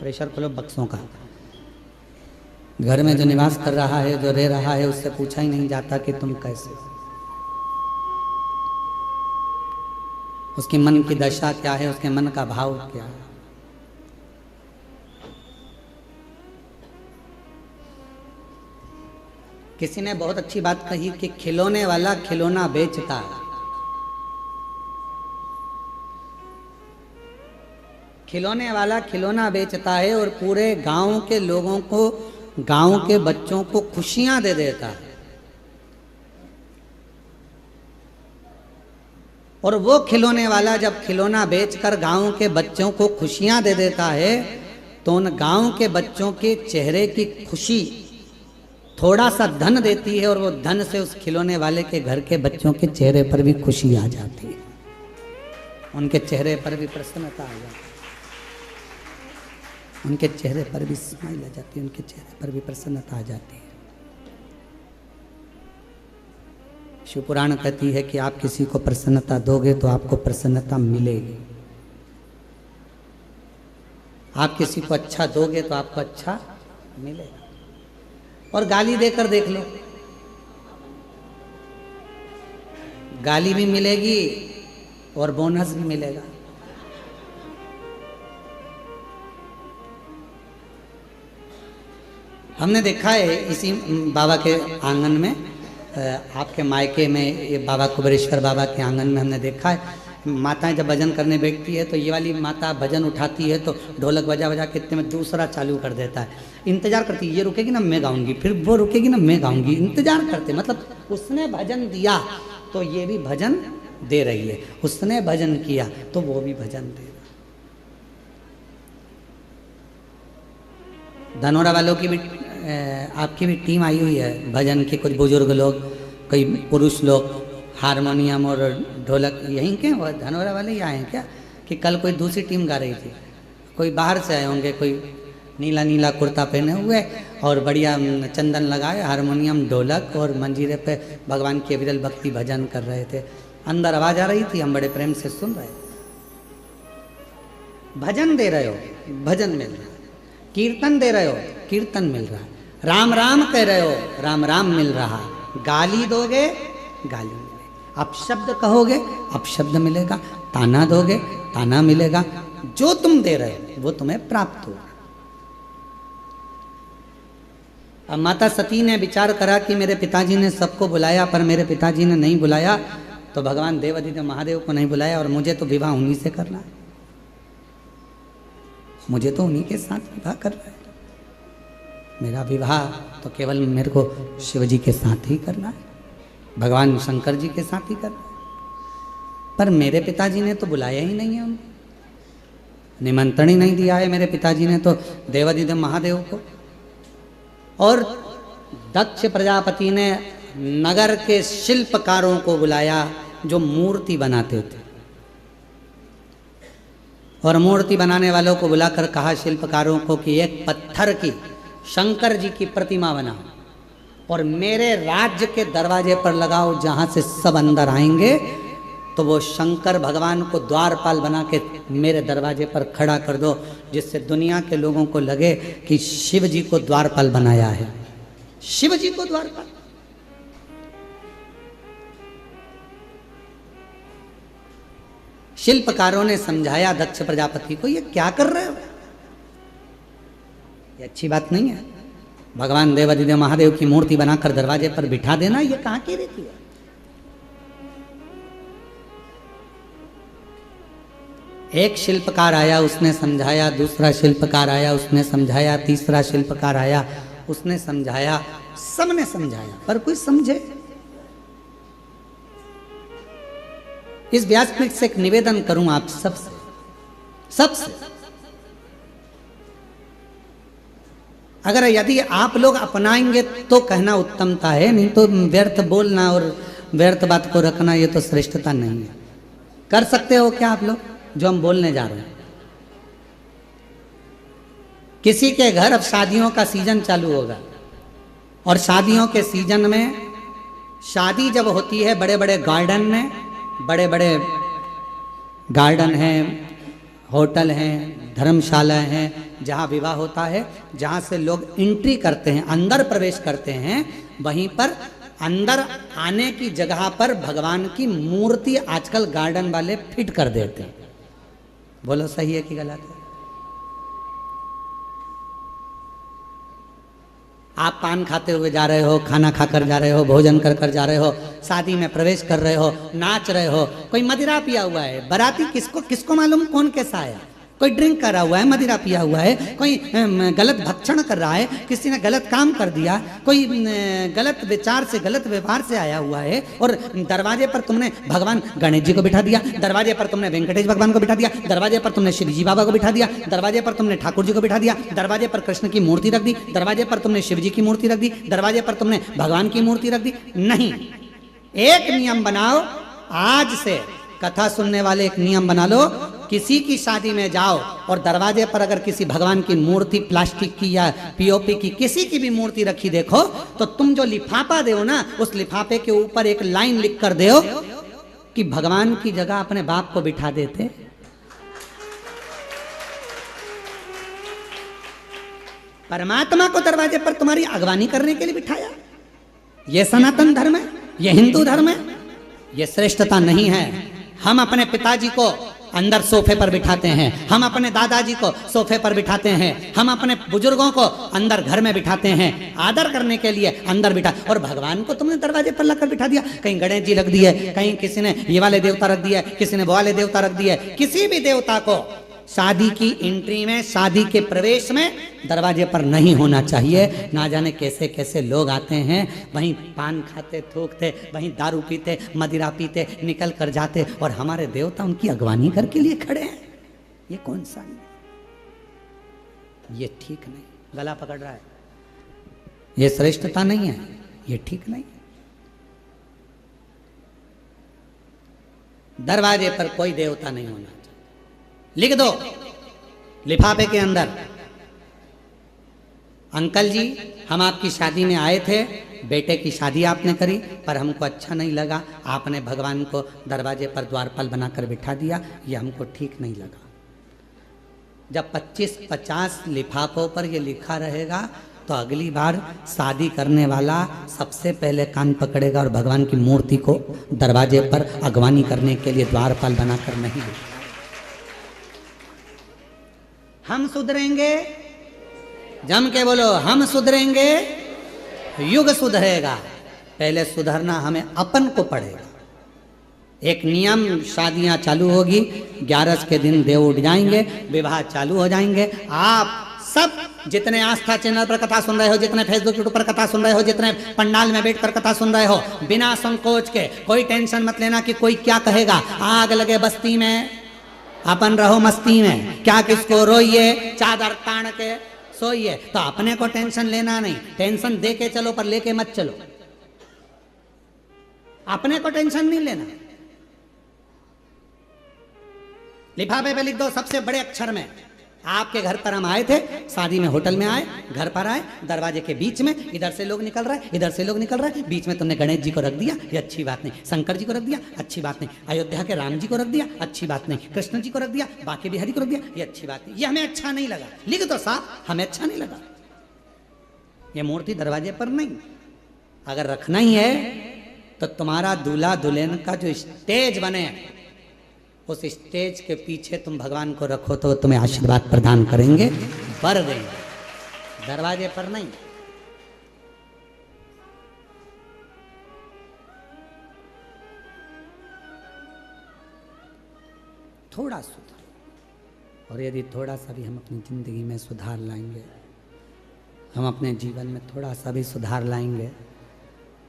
प्रेशर खोलो बक्सों का, घर में जो निवास कर रहा है, जो रह रहा है, उससे पूछा ही नहीं जाता कि तुम कैसे हो। उसकी मन की दशा क्या है, उसके मन का भाव क्या है। किसी ने बहुत अच्छी बात कही कि खिलौने वाला खिलौना बेचता है, खिलौने वाला खिलौना बेचता है और पूरे गांव के लोगों को, गांव के बच्चों को खुशियां दे देता है। और वो खिलौने वाला जब खिलौना बेचकर गांव के बच्चों को खुशियां दे देता है तो उन गांव के बच्चों के चेहरे की खुशी थोड़ा सा धन देती है और वो धन से उस खिलौने वाले के घर के बच्चों के चेहरे पर भी खुशी आ जाती है, उनके चेहरे पर भी प्रसन्नता आ जाती है, उनके चेहरे पर भी स्माइल आ जाती है, उनके चेहरे पर भी प्रसन्नता आ जाती है। शिव पुराण कहती है कि आप किसी को प्रसन्नता दोगे तो आपको प्रसन्नता मिलेगी, आप किसी को अच्छा दोगे तो आपको अच्छा मिलेगा। और गाली देकर देख लो, गाली भी मिलेगी और बोनस भी मिलेगा। हमने देखा है इसी बाबा के आंगन में, आपके मायके में, ये बाबा कुबेरेश्वर बाबा के आंगन में हमने देखा है, माताएं जब भजन करने बैठती है तो ये वाली माता भजन उठाती है तो ढोलक बजा बजा के इतने में दूसरा चालू कर देता है, इंतजार करती है, ये रुकेगी ना मैं गाऊंगी, फिर वो रुकेगी ना मैं गाऊंगी, इंतजार करते, मतलब उसने भजन दिया तो ये भी भजन दे रही है, उसने भजन किया तो वो भी भजन दे रहा। धनोरा वालों की भी आपकी भी टीम आई हुई है भजन की, कुछ बुजुर्ग लोग, कई पुरुष लोग, हारमोनियम और ढोलक यहीं के वो धनोरा वाले ही आए हैं क्या? कि कल कोई दूसरी टीम गा रही थी, कोई बाहर से आए होंगे, कोई नीला नीला कुर्ता पहने हुए और बढ़िया चंदन लगाए, हारमोनियम ढोलक और मंजीरे पे भगवान की विरल भक्ति भजन कर रहे थे। अंदर आवाज आ रही थी, हम बड़े प्रेम से सुन रहे। भजन दे रहे हो, भजन मिल रहा है। कीर्तन दे रहे हो, कीर्तन मिल रहा है। राम राम कह रहे हो, राम राम मिल रहा। गाली दोगे, गाली मिलेगा। अपशब्द कहोगे, अपशब्द मिलेगा। ताना दोगे, ताना मिलेगा। जो तुम दे रहे हो वो तुम्हें प्राप्त होगा। अब माता सती ने विचार करा कि मेरे पिताजी ने सबको बुलाया पर मेरे पिताजी ने नहीं बुलाया, तो भगवान देवादिदेव महादेव को नहीं बुलाया और मुझे तो विवाह उन्हीं से करना है, मुझे तो उन्हीं के साथ विवाह करना है। मेरा विवाह तो केवल मेरे को शिव जी के साथ ही करना है, भगवान शंकर जी के साथ ही करना है। पर मेरे पिताजी ने तो बुलाया ही नहीं है, उनको निमंत्रण ही नहीं दिया है मेरे पिताजी ने तो देवादिदेव महादेव को। और दक्ष प्रजापति ने नगर के शिल्पकारों को बुलाया जो मूर्ति बनाते थे, और मूर्ति बनाने वालों को बुलाकर कहा शिल्पकारों को कि एक पत्थर की शंकर जी की प्रतिमा बनाओ और मेरे राज्य के दरवाजे पर लगाओ, जहां से सब अंदर आएंगे तो वो शंकर भगवान को द्वारपाल बना के मेरे दरवाजे पर खड़ा कर दो, जिससे दुनिया के लोगों को लगे कि शिव जी को द्वारपाल बनाया है, शिव जी को द्वारपाल। शिल्पकारों ने समझाया दक्ष प्रजापति को, ये क्या कर रहे हो, ये अच्छी बात नहीं है। भगवान देवादिदेव महादेव की मूर्ति बनाकर दरवाजे पर बिठा देना, ये कहां की रीति है। एक शिल्पकार आया, उसने समझाया, दूसरा शिल्पकार आया, उसने समझाया, तीसरा शिल्पकार आया, उसने समझाया, सबने समझाया, पर कोई समझे। इस व्यासपीठ से एक निवेदन करूं आप सबसे अगर यदि आप लोग अपनाएंगे तो कहना उत्तमता है, नहीं तो व्यर्थ बोलना और व्यर्थ बात को रखना ये तो श्रेष्ठता नहीं है। कर सकते हो क्या आप लोग जो हम बोलने जा रहे हैं? किसी के घर अब शादियों का सीजन चालू होगा और शादियों के सीजन में शादी जब होती है बड़े बड़े गार्डन में, बड़े बड़े गार्डन हैं, होटल हैं, धर्मशाला हैं, जहाँ विवाह होता है, जहाँ से लोग एंट्री करते हैं, अंदर प्रवेश करते हैं, वहीं पर अंदर आने की जगह पर भगवान की मूर्ति आजकल गार्डन वाले फिट कर देते हैं। बोलो सही है कि गलत है? आप पान खाते हुए जा रहे हो, खाना खाकर जा रहे हो, भोजन कर कर जा रहे हो, शादी में प्रवेश कर रहे हो, नाच रहे हो, कोई मदिरा पिया हुआ है, बाराती किसको मालूम कौन कैसा है, कोई ड्रिंक करा हुआ है, मदिरा पिया हुआ है, कोई गलत भक्षण कर रहा है, किसी ने गलत काम कर दिया, कोई गलत विचार से गलत व्यवहार से आया हुआ है, और दरवाजे पर तुमने भगवान गणेश जी को बिठा दिया, दरवाजे पर तुमने वेंकटेश भगवान को बिठा दिया, दरवाजे पर तुमने शिव जी बाबा को बिठा दिया, दरवाजे पर तुमने ठाकुर जी को बिठा दिया, दरवाजे पर कृष्ण की मूर्ति रख दी, दरवाजे पर तुमने शिव जी की मूर्ति रख दी, दरवाजे पर तुमने भगवान की मूर्ति रख दी। नहीं, एक नियम बनाओ आज से, कथा सुनने वाले एक नियम बना लो, किसी की शादी में जाओ और दरवाजे पर अगर किसी भगवान की मूर्ति प्लास्टिक की या पीओपी की किसी की भी मूर्ति रखी देखो, तो तुम जो लिफाफा दो ना, उस लिफाफे के ऊपर एक लाइन लिख कर दो कि भगवान की जगह अपने बाप को बिठा देते। परमात्मा को दरवाजे पर तुम्हारी अगवानी करने के लिए बिठाया। यह सनातन धर्म है, यह हिंदू धर्म है, यह श्रेष्ठता नहीं है। हम अपने पिताजी को अंदर सोफे पर बिठाते हैं, हम अपने दादाजी को सोफे पर बिठाते हैं, हम अपने बुजुर्गों को अंदर घर में बिठाते हैं, आदर करने के लिए अंदर बिठा, और भगवान को तुमने दरवाजे पर लाकर बिठा दिया। कहीं गणेश जी रख दिए, कहीं किसी ने ये वाले देवता रख दिए, किसी ने वो वाले देवता रख दिए। किसी भी देवता को शादी की एंट्री में, शादी के प्रवेश में दरवाजे पर नहीं होना चाहिए। ना जाने कैसे कैसे लोग आते हैं, वहीं पान खाते, थूकते, वहीं दारू पीते, मदिरा पीते, निकल कर जाते, और हमारे देवता उनकी अगवानी करके लिए खड़े हैं। ये कौन सा नहीं, ये ठीक नहीं, गला पकड़ रहा है, ये श्रेष्ठता नहीं है, ये ठीक नहीं। दरवाजे पर कोई देवता नहीं होना चाहिए। लिख दो लिफाफे के अंदर, अंकल जी हम आपकी शादी में आए थे, बेटे की शादी आपने करी पर हमको अच्छा नहीं लगा, आपने भगवान को दरवाजे पर द्वारपाल बनाकर बिठा दिया, ये हमको ठीक नहीं लगा। जब 25-50 लिफाफों पर ये लिखा रहेगा तो अगली बार शादी करने वाला सबसे पहले कान पकड़ेगा और भगवान की मूर्ति को दरवाजे पर अगवानी करने के लिए द्वारपाल बनाकर नहीं देगा। हम सुधरेंगे, जम के बोलो, हम सुधरेंगे, युग सुधरेगा। पहले सुधरना हमें अपन को पड़ेगा। एक नियम, शादियां चालू होगी, 11 के दिन देव उठ जाएंगे, विवाह चालू हो जाएंगे। आप सब जितने आस्था चैनल पर कथा सुन रहे हो, जितने फेसबुक यूट्यूब पर कथा सुन रहे हो, जितने पंडाल में बैठकर कथा सुन रहे हो, बिना संकोच के कोई टेंशन मत लेना कि कोई क्या कहेगा। आग लगे बस्ती में, अपन रहो मस्ती में, क्या किसको रोइए, चादर तान के सोइए। तो अपने को टेंशन लेना नहीं, टेंशन दे के चलो पर लेके मत चलो। अपने को टेंशन नहीं लेना। लिफाफे पे लिख दो सबसे बड़े अक्षर में, आपके घर पर हम आए थे, शादी में होटल में आए, घर पर आए, दरवाजे के बीच में, इधर से लोग निकल रहे, इधर से लोग निकल रहे, बीच में तुमने गणेश जी को रख दिया, ये अच्छी बात नहीं। शंकर जी को रख दिया, अच्छी बात नहीं। अयोध्या के राम जी को रख दिया, अच्छी बात नहीं। कृष्ण जी को रख दिया, बाकी बिहारी को रख दिया, ये अच्छी बात नहीं। ये हमें अच्छा नहीं लगा। लिख दो साहब, हमें अच्छा नहीं लगा। ये मूर्ति दरवाजे पर नहीं। अगर रखना ही है तो तुम्हारा दूल्हा दुल्हन का जो स्टेज बने, उस स्टेज के पीछे तुम भगवान को रखो तो तुम्हें आशीर्वाद प्रदान करेंगे, वर देंगे, दरवाजे पर नहीं। थोड़ा सुधार, और यदि थोड़ा सा भी हम अपनी जिंदगी में सुधार लाएंगे, हम अपने जीवन में थोड़ा सा भी सुधार लाएंगे,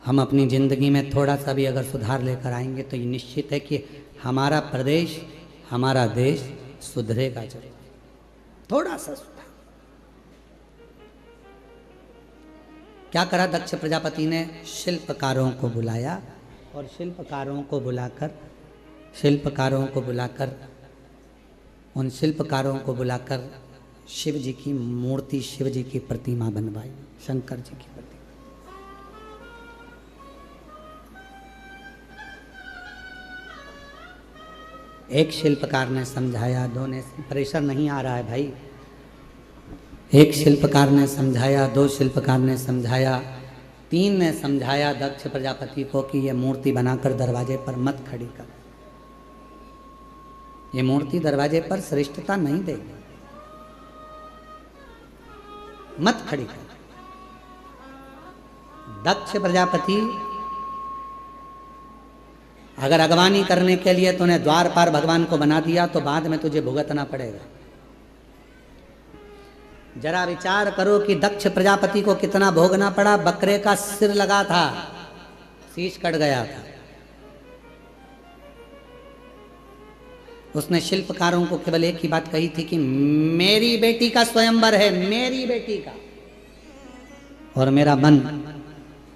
हम अपनी ज़िंदगी में थोड़ा सा भी अगर सुधार लेकर आएंगे तो ये निश्चित है कि हमारा प्रदेश, हमारा देश सुधरेगा जरूर। थोड़ा सा सुधार। क्या करा दक्ष प्रजापति ने? शिल्पकारों को बुलाया और शिल्पकारों को बुलाकर उन शिल्पकारों को बुलाकर शिव जी की मूर्ति, शिव जी की प्रतिमा बनवाई, शंकर जी की प्रतिमा। एक शिल्पकार ने समझाया, दो ने, प्रेशर नहीं आ रहा है भाई। एक शिल्पकार ने समझाया, दो शिल्पकार ने समझाया, 3 ने समझाया दक्ष प्रजापति को कि ये मूर्ति बनाकर दरवाजे पर मत खड़ी कर। ये मूर्ति दरवाजे पर श्रेष्ठता नहीं देगी, मत खड़ी कर। दक्ष प्रजापति अगर अगवानी करने के लिए तूने द्वार पार भगवान को बना दिया तो बाद में तुझे भुगतना पड़ेगा। जरा विचार करो कि दक्ष प्रजापति को कितना भोगना पड़ा। बकरे का सिर लगा था, शीश कट गया था। उसने शिल्पकारों को केवल एक ही बात कही थी कि मेरी बेटी का स्वयंवर है, मेरी बेटी का, और मेरा मन,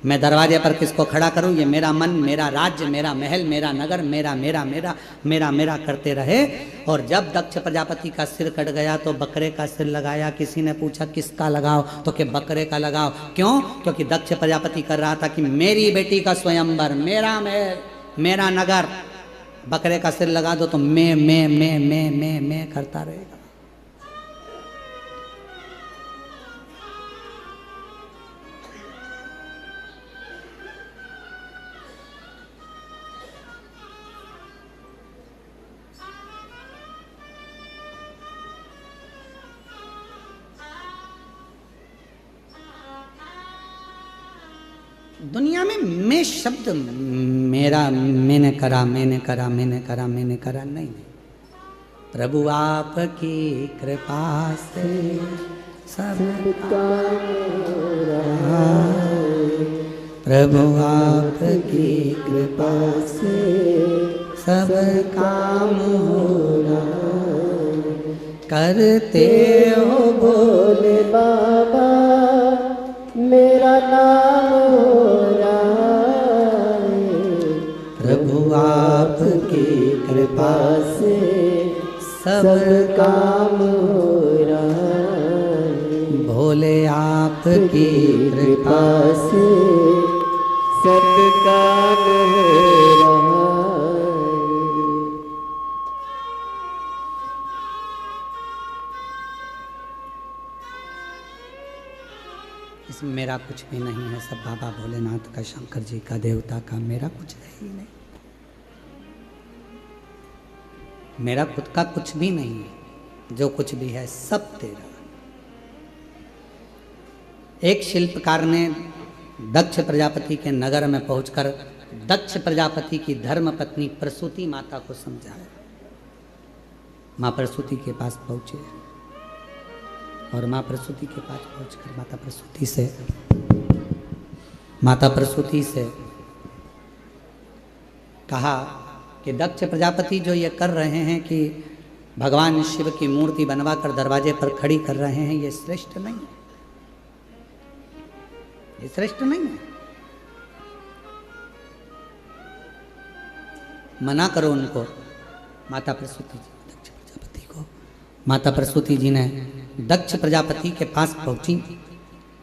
मैं दरवाजे पर किसको खड़ा करूं? ये मेरा मन, मेरा राज्य, मेरा महल, मेरा नगर, मेरा मेरा मेरा मेरा मेरा करते रहे। और जब दक्ष प्रजापति का सिर कट गया तो बकरे का सिर लगाया। किसी ने पूछा किसका लगाओ, तो कि बकरे का लगाओ। क्यों? क्योंकि दक्ष प्रजापति कर रहा था कि मेरी बेटी का स्वयंवर, मेरा महल, मेरा नगर। बकरे का सिर लगा दो तो मैं करता रहेगा। दुनिया में मैं शब्द, मेरा, मैंने करा नहीं। प्रभु आपकी कृपा से सब काम हो रहा है। प्रभु आपकी कृपा से सब काम हो रहा है। करते हो भोले बाबा मेरा नाम हो रहा है। प्रभु आपकी कृपा से सब काम हो रहा है। भोले आपकी कृपा से सबका मेरा इसमें मेरा कुछ भी नहीं है, सब बाबा भोलेनाथ का, शंकर जी का, देवता का, मेरा कुछ है ही नहीं। मेरा खुद का कुछ भी नहीं है, जो कुछ भी है सब तेरा। एक शिल्पकार ने दक्ष प्रजापति के नगर में पहुंचकर दक्ष प्रजापति की धर्म पत्नी प्रसूति माता को समझाया। माँ प्रसूति के पास पहुंचे और माँ प्रसूति के पास पहुंचकर माता प्रसूति से कहा कि दक्ष प्रजापति जो ये कर रहे हैं कि भगवान शिव की मूर्ति बनवाकर दरवाजे पर खड़ी कर रहे हैं, ये श्रेष्ठ नहीं है, ये श्रेष्ठ नहीं है। मना करो उनको। माता प्रसूति जी दक्ष प्रजापति को, माता प्रसूति जी ने दक्ष प्रजापति के पास पहुंची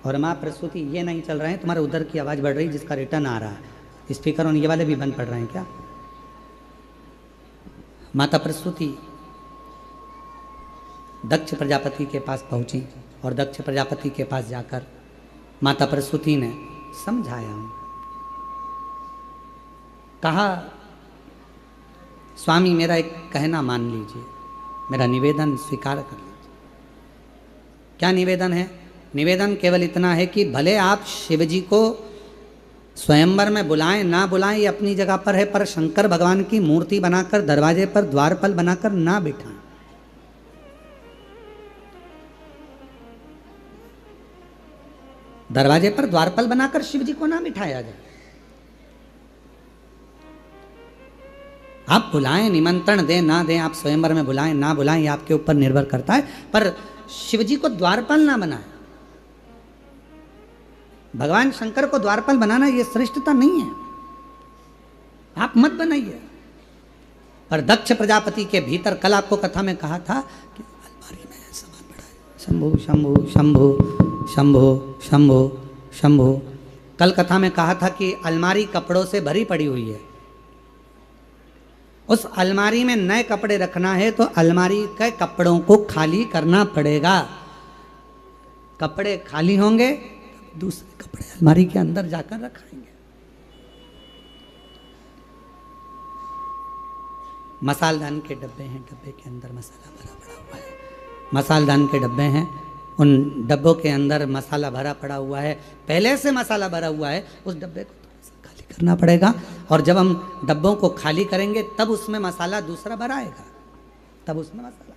और माँ प्रसूति, ये नहीं चल रहे हैं, तुम्हारे उधर की आवाज़ बढ़ रही जिसका रिटर्न आ रहा है, स्पीकर और ये वाले भी बंद पड़ रहे हैं क्या? माता प्रसूति दक्ष प्रजापति के पास पहुंची और दक्ष प्रजापति के पास जाकर माता प्रसूति ने समझाया, कहा स्वामी मेरा एक कहना मान लीजिए, मेरा निवेदन स्वीकार कर लीजिए। क्या निवेदन है? निवेदन केवल इतना है कि भले आप शिवजी को स्वयंवर में बुलाएं ना बुलाएं, ये अपनी जगह पर है, पर शंकर भगवान की मूर्ति बनाकर दरवाजे पर द्वारपाल बनाकर ना बिठाएं। दरवाजे पर द्वारपाल बनाकर शिवजी को ना बिठाया जाए। आप बुलाएं, निमंत्रण दें ना दें, आप स्वयंवर में बुलाएं ना बुलाएं, ये आपके ऊपर निर्भर करता है, पर शिवजी को द्वारपाल ना बनाए। भगवान शंकर को द्वारपाल बनाना ये श्रेष्ठता नहीं है, आप मत बनाइए। पर दक्ष प्रजापति के भीतर, कल आपको कथा में कहा था कि अलमारी में सामान पड़ा है, शंभु शंभु शंभु शंभु शंभु शंभु। कल कथा में कहा था कि अलमारी कपड़ों से भरी पड़ी हुई है, उस अलमारी में नए कपड़े रखना है तो अलमारी के कपड़ों को खाली करना पड़ेगा। कपड़े खाली होंगे, दूसरे कपड़े अलमारी के अंदर जाकर रखाएंगे। मसालदान के डब्बे हैं, डब्बे के अंदर मसाला भरा पड़ा हुआ है। मसालदान के डब्बे हैं, उन डब्बों के अंदर मसाला भरा पड़ा हुआ है, पहले से मसाला भरा हुआ है, उस डब्बे को खाली करना पड़ेगा। और जब हम डब्बों को खाली करेंगे तब उसमें मसाला दूसरा भरा आएगा, तब उसमें मसाला।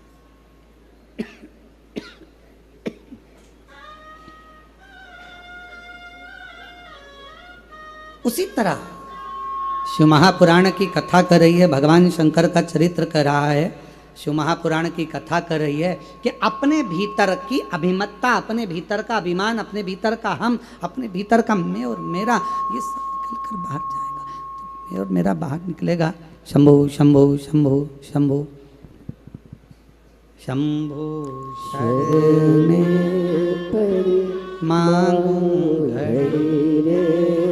उसी तरह शिव महापुराण की कथा कर रही है, भगवान शंकर का चरित्र कर रहा है, शिव महापुराण की कथा कर रही है कि अपने भीतर की अभिमत्ता, अपने भीतर का अभिमान, अपने भीतर का हम, अपने भीतर का मैं और मेरा, ये सब निकल कर बाहर जाएगा। जब मैं और मेरा बाहर निकलेगा, शंभु शंभु शंभु शंभु शंभु शरणे मांगू घड़ी रे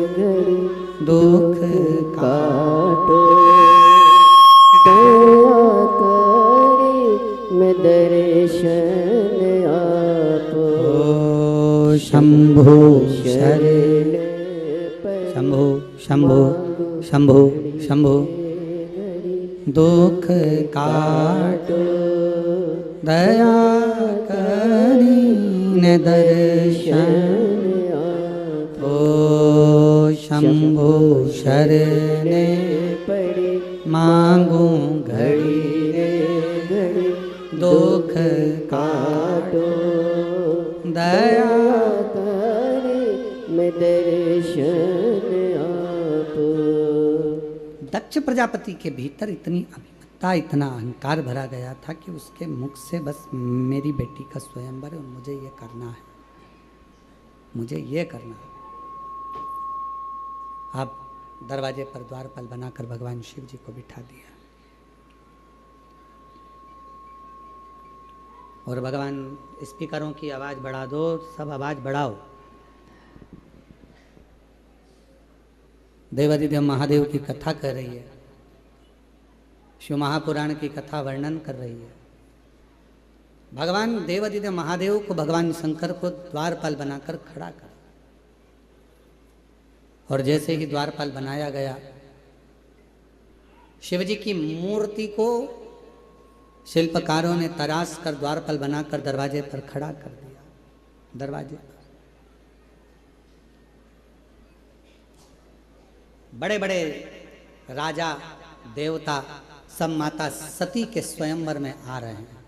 घड़ी, दुख काटो दया करी मैं दर्शन आपो। शंभु शरण शंभु शंभु शंभु शंभु, दुख काटो दया करी न दर्शन ओ। शंभु शरणे पड़े मांगू घड़ी रे घड़ी, दुख काटो दया करे मैं दर्शन आपो। दक्ष प्रजापति के भीतर इतनी अभिमत्ता, इतना अहंकार भरा गया था कि उसके मुख से बस मेरी बेटी का स्वयंवर है और मुझे ये करना है, मुझे ये करना है। अब दरवाजे पर द्वारपाल बनाकर भगवान शिव जी को बिठा दिया और भगवान स्पीकरों की आवाज़ बढ़ा दो, सब आवाज़ बढ़ाओ। देवादिदेव महादेव की कथा कर रही है, शिव महापुराण की कथा वर्णन कर रही है। भगवान देवादिदेव महादेव को भगवान शंकर को द्वारपाल बनाकर खड़ा कर, और जैसे ही द्वारपाल बनाया गया, शिवजी की मूर्ति को शिल्पकारों ने तराश कर द्वारपाल बनाकर दरवाजे पर खड़ा कर दिया। दरवाजे पर बड़े बड़े राजा देवता सब माता सती के स्वयंवर में आ रहे हैं।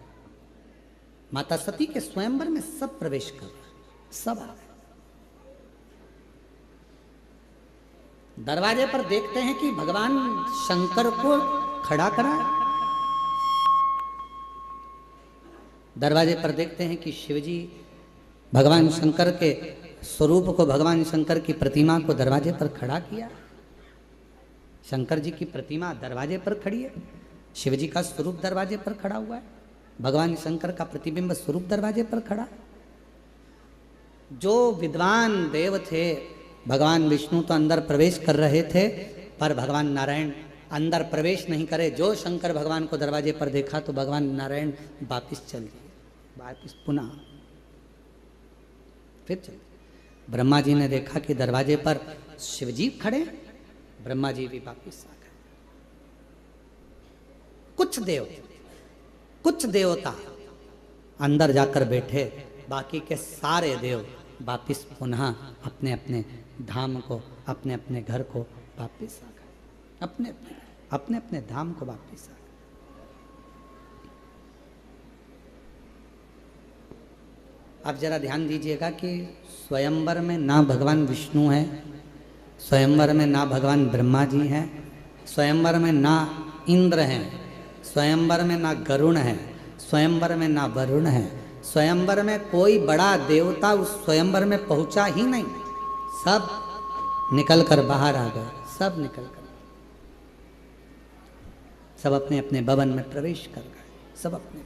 माता सती के स्वयंवर में सब प्रवेश कर रहे हैं, सब आ रहे हैं। दरवाजे पर देखते हैं कि भगवान शंकर को खड़ा करा है। दरवाजे पर देखते हैं कि शिवजी भगवान शंकर के स्वरूप को, भगवान शंकर की प्रतिमा को दरवाजे पर खड़ा किया। शंकर जी की प्रतिमा दरवाजे पर खड़ी है, शिवजी का स्वरूप दरवाजे पर खड़ा हुआ है, भगवान शंकर का प्रतिबिंब स्वरूप दरवाजे पर खड़ा। जो विद्वान देव थे, भगवान विष्णु तो अंदर प्रवेश कर रहे थे, पर भगवान नारायण अंदर प्रवेश नहीं करे। जो शंकर भगवान को दरवाजे पर देखा तो भगवान नारायण वापिस चल दिए, वापिस पुनः फिर चल। ब्रह्मा जी ने देखा कि दरवाजे पर शिवजी खड़े, ब्रह्मा जी भी वापिस आ गए। कुछ देवता अंदर जाकर बैठे, बाकी के सारे देव वापिस पुनः अपने अपने धाम को, अपने अपने घर को वापिस आ गए, अपने अपने धाम को वापिस आ गए। आप जरा ध्यान दीजिएगा कि स्वयंवर में ना भगवान विष्णु है, स्वयंवर में ना भगवान ब्रह्मा जी हैं, स्वयंवर में ना इंद्र हैं, स्वयंवर में ना गरुण है, स्वयंवर में ना वरुण है, स्वयंवर में कोई बड़ा देवता उस स्वयंवर में पहुंचा ही नहीं। सब निकल कर बाहर आ गए, सब निकल कर, सब अपने अपने भवन में प्रवेश कर गए, सब अपने।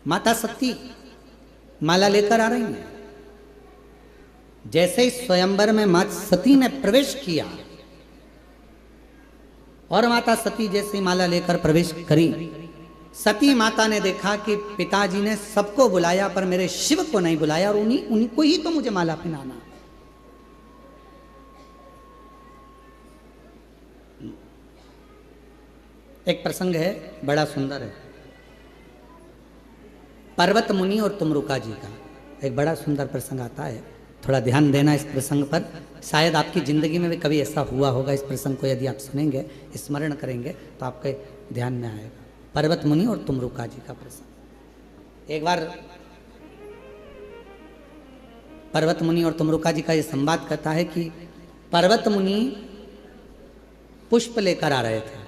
माता सती माला लेकर आ रही है। जैसे ही स्वयंवर में माता सती ने प्रवेश किया और माता सती जैसे माला लेकर प्रवेश करी, सती माता ने देखा कि पिताजी ने सबको बुलाया पर मेरे शिव को नहीं बुलाया, और उन्हीं को ही तो मुझे माला पहनाना। एक प्रसंग है, बड़ा सुंदर है, पर्वत मुनि और तुमरुका जी का एक बड़ा सुंदर प्रसंग आता है। थोड़ा ध्यान देना इस प्रसंग पर, शायद आपकी ज़िंदगी में भी कभी ऐसा हुआ होगा। इस प्रसंग को यदि आप सुनेंगे, स्मरण करेंगे तो आपके ध्यान में आएगा। पर्वत मुनि और तुमरुका जी का प्रसंग। एक बार पर्वत मुनि और तुमरुका जी का ये संवाद कहता है कि पर्वत मुनि पुष्प लेकर आ रहे थे।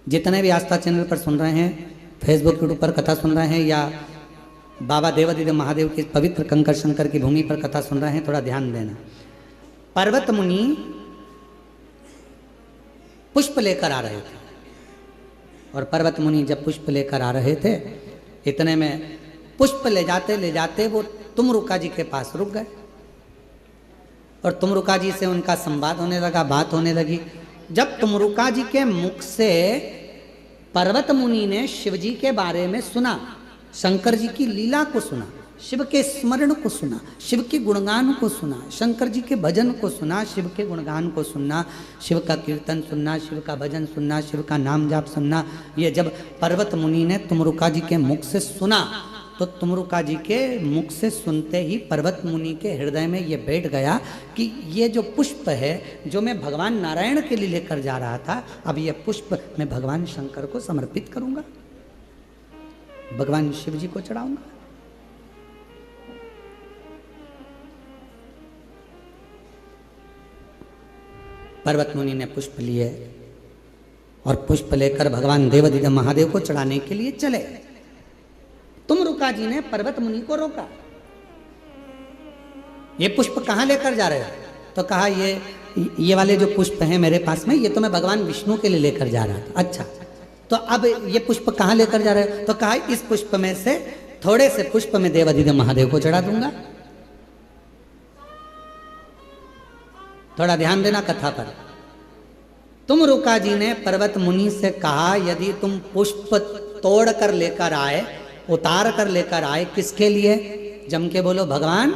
जितने भी आस्था चैनल पर सुन रहे हैं, फेसबुक यूट्यूब पर कथा सुन रहे हैं, या बाबा देवादिदेव महादेव की पवित्र कंकर शंकर की भूमि पर कथा सुन रहे हैं, थोड़ा ध्यान देना। पर्वत मुनि पुष्प लेकर आ रहे थे, और पर्वत मुनि जब पुष्प लेकर आ रहे थे, इतने में पुष्प ले जाते वो तुमरुका जी के पास रुक गए, और तुमरुका जी से उनका संवाद होने लगा, बात होने लगी। जब तुमरुका जी के मुख से पर्वत मुनि ने शिव जी के बारे में सुना, शंकर जी की लीला को सुना, शिव के स्मरण को सुना, शिव के गुणगान को सुना, शंकर जी के भजन को सुना, शिव के गुणगान को सुनना, शिव का कीर्तन सुनना, शिव का भजन सुनना, शिव का नाम जाप सुनना, ये जब पर्वत मुनि ने तुमरुका जी के मुख से सुना, तो तुमरुका जी के मुख से सुनते ही पर्वत मुनि के हृदय में ये बैठ गया कि ये जो पुष्प है, जो मैं भगवान नारायण के लिए लेकर जा रहा था, अब ये पुष्प मैं भगवान शंकर को समर्पित करूंगा, भगवान शिव जी को चढ़ाऊंगा। पर्वत मुनि ने पुष्प लिए और पुष्प लेकर भगवान देवादिदेव महादेव को चढ़ाने के लिए चले। तुमरुका जी ने पर्वत मुनि को रोका, ये पुष्प कहाँ लेकर जा रहे हो? तो कहा ये वाले जो पुष्प हैं मेरे पास में, ये तो मैं भगवान विष्णु के लिए लेकर जा रहा था। अच्छा, तो अब ये पुष्प कहाँ लेकर जा रहे हो? तो कहा इस पुष्प में से थोड़े से पुष्प में देवादिदेव महादेव को चढ़ा दूंगा। थोड़ा ध्यान देना कथा पर। तुम रुका जी ने पर्वत मुनि से कहा, यदि तुम पुष्प तोड़ कर लेकर आए, उतार कर लेकर आए, किसके लिए? जम के बोलो, भगवान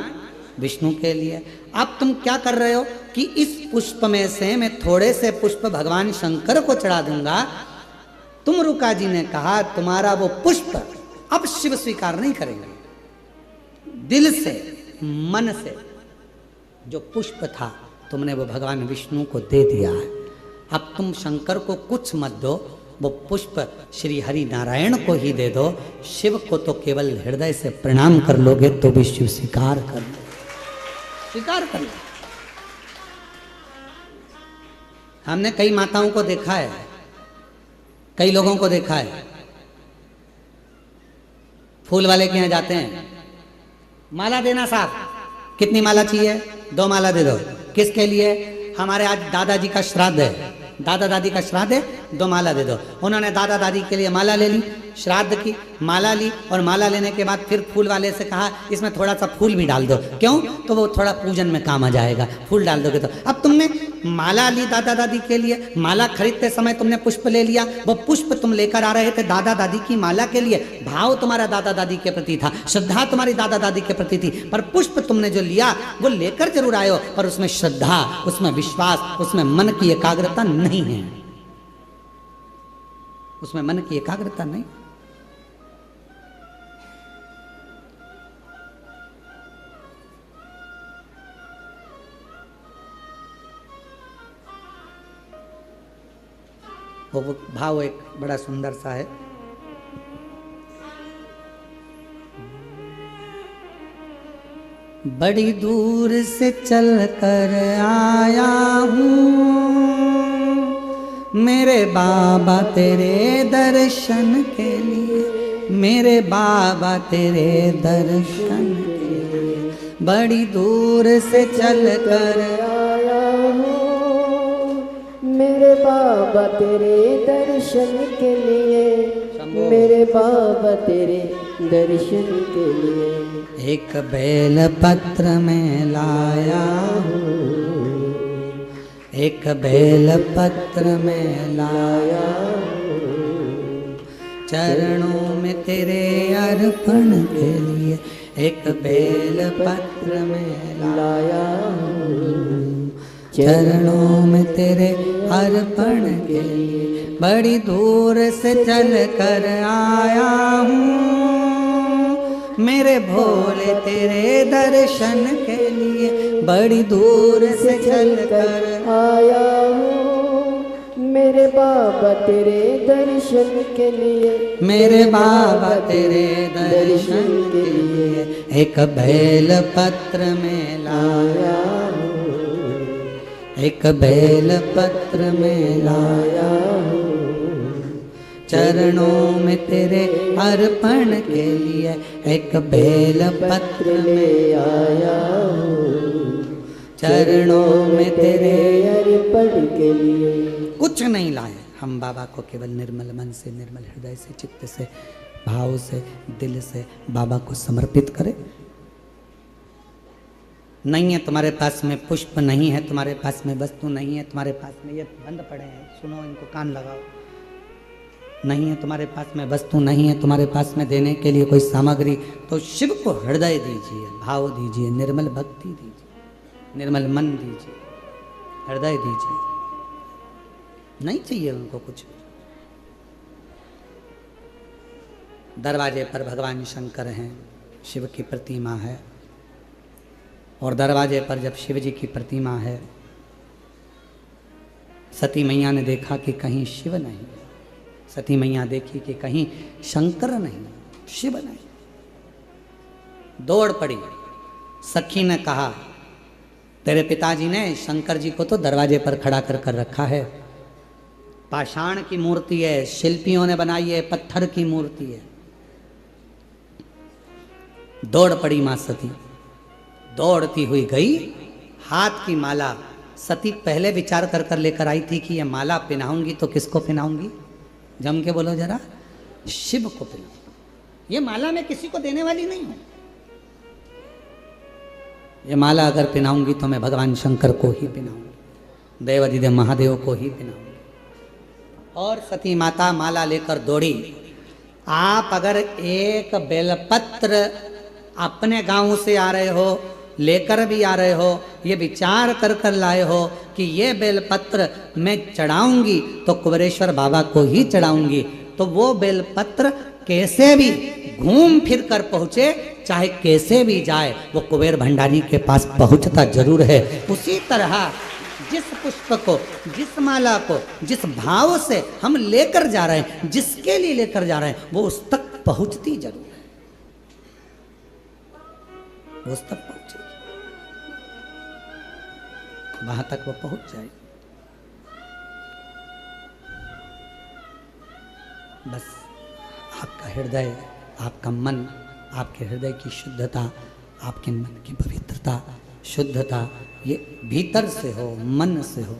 विष्णु के लिए। अब तुम क्या कर रहे हो कि इस पुष्प में से मैं थोड़े से पुष्प भगवान शंकर को चढ़ा दूंगा। तुम रुका जी ने कहा, तुम्हारा वो पुष्प अब शिव स्वीकार नहीं करेंगे। दिल से, मन से जो पुष्प था तुमने वो भगवान विष्णु को दे दिया है। अब तुम शंकर को कुछ मत दो, वो पुष्प श्री हरि नारायण को ही दे दो। शिव को तो केवल हृदय से प्रणाम कर लोगे तो भी शिव स्वीकार कर लो, स्वीकार कर लो। हमने कई माताओं को देखा है, कई लोगों को देखा है, फूल वाले के यहाँ जाते हैं, माला देना साहब, कितनी माला चाहिए? 2 माला दे दो। किसके लिए? हमारे आज दादाजी का श्राद्ध है, दादा दादी का श्राद्ध है, 2 माला दे दो। उन्होंने दादा दादी के लिए माला ले ली, श्राद्ध की माला ली, और माला लेने के बाद फिर फूल वाले से कहा इसमें थोड़ा सा फूल भी डाल दो। क्यों? तो वो थोड़ा पूजन में काम आ जाएगा, फूल डाल दोगे तो। अब तुमने माला ली दादा दादी के लिए, माला खरीदते समय तुमने पुष्प ले लिया, वो पुष्प तुम लेकर आ रहे थे दादा दादी की माला के लिए। भाव तुम्हारा दादा दादी के प्रति था, श्रद्धा तुम्हारी दादा दादी के प्रति थी, पर पुष्प तुमने जो लिया वो लेकर जरूर आए हो, पर उसमें श्रद्धा, उसमें विश्वास, उसमें मन की एकाग्रता नहीं है, उसमें मन की एकाग्रता नहीं। वो भाव एक बड़ा सुंदर सा है। बड़ी दूर से चल कर आया हूँ मेरे बाबा तेरे दर्शन के लिए, मेरे बाबा तेरे दर्शन के लिए। बड़ी दूर से चल कर आया हूँ मेरे बाबा तेरे दर्शन के लिए, मेरे बाबा तेरे दर्शन के लिए। एक बेल पत्र में लाया हूँ, एक बेल पत्र में लाया हूँ चरणों में तेरे अर्पण के लिए। एक बेल पत्र में लाया हूँ चरणों में तेरे अर्पण के लिए। बड़ी दूर से चल कर आया हूँ मेरे भोले तेरे दर्शन के लिए। बड़ी दूर से चल कर आया हूँ मेरे बाबा तेरे दर्शन के लिए, मेरे बाबा तेरे दर्शन के लिए। एक बेल पत्र में लाया हूँ, एक बेल पत्र में लाया हूँ चरणों में तेरे अर्पण के लिए। एक बेल पत्र में आया हूँ चरणों में तेरे अर्पण के लिए। कुछ नहीं लाए हम बाबा को, केवल निर्मल मन से, निर्मल हृदय से, चित्त से, भाव से, दिल से बाबा को समर्पित करें। नहीं है तुम्हारे पास में पुष्प, नहीं है तुम्हारे पास में वस्तु, नहीं है तुम्हारे पास में, ये बंद पड़े हैं, सुनो इनको, कान लगाओ। नहीं है तुम्हारे पास में वस्तु, नहीं है तुम्हारे पास में देने के लिए कोई सामग्री, तो शिव को हृदय दीजिए, भाव दीजिए, निर्मल भक्ति दीजिए, निर्मल मन दीजिए, हृदय दीजिए। नहीं चाहिए उनको कुछ। दरवाजे पर भगवान शंकर हैं, शिव की प्रतिमा है, और दरवाजे पर जब शिव जी की प्रतिमा है, सती मैया ने देखा कि कहीं शिव नहीं, सती मैया देखी कि कहीं शंकर नहीं, शिव नहीं। दौड़ पड़ी, सखी ने कहा तेरे पिताजी ने शंकर जी को तो दरवाजे पर खड़ा कर कर रखा है, पाषाण की मूर्ति है, शिल्पियों ने बनाई है, पत्थर की मूर्ति है। दौड़ पड़ी मां सती, दौड़ती हुई गई, हाथ की माला सती पहले विचार कर कर लेकर आई थी कि ये माला पहनाऊंगी तो किसको पहनाऊंगी? जम के बोलो जरा, शिव को पहनाऊंगी। ये माला मैं किसी को देने वाली नहीं हूं, ये माला अगर पहनाऊंगी तो मैं भगवान शंकर को ही पहनाऊंगी। देवाधिदेव महादेव को ही पहनाऊंगी। और सती माता माला लेकर दौड़ी। आप अगर एक बेलपत्र अपने गांव से आ रहे हो, लेकर भी आ रहे हो, ये विचार कर कर लाए हो कि ये बेलपत्र मैं चढ़ाऊंगी तो कुबेरेश्वर बाबा को ही चढ़ाऊंगी, तो वो बेलपत्र कैसे भी घूम फिर कर पहुंचे, चाहे कैसे भी जाए, वो कुबेर भंडारी के पास पहुंचता जरूर है। उसी तरह जिस पुष्प को, जिस माला को, जिस भाव से हम लेकर जा रहे हैं, जिसके लिए लेकर जा रहे हैं, वो उस तक पहुंचती जरूर है, उस तक पहुंचेगी, वहां तक वो पहुंच जाएगी। बस आपका हृदय, आपका मन, आपके हृदय की शुद्धता, आपके मन की पवित्रता, शुद्धता, ये भीतर से हो, मन से हो।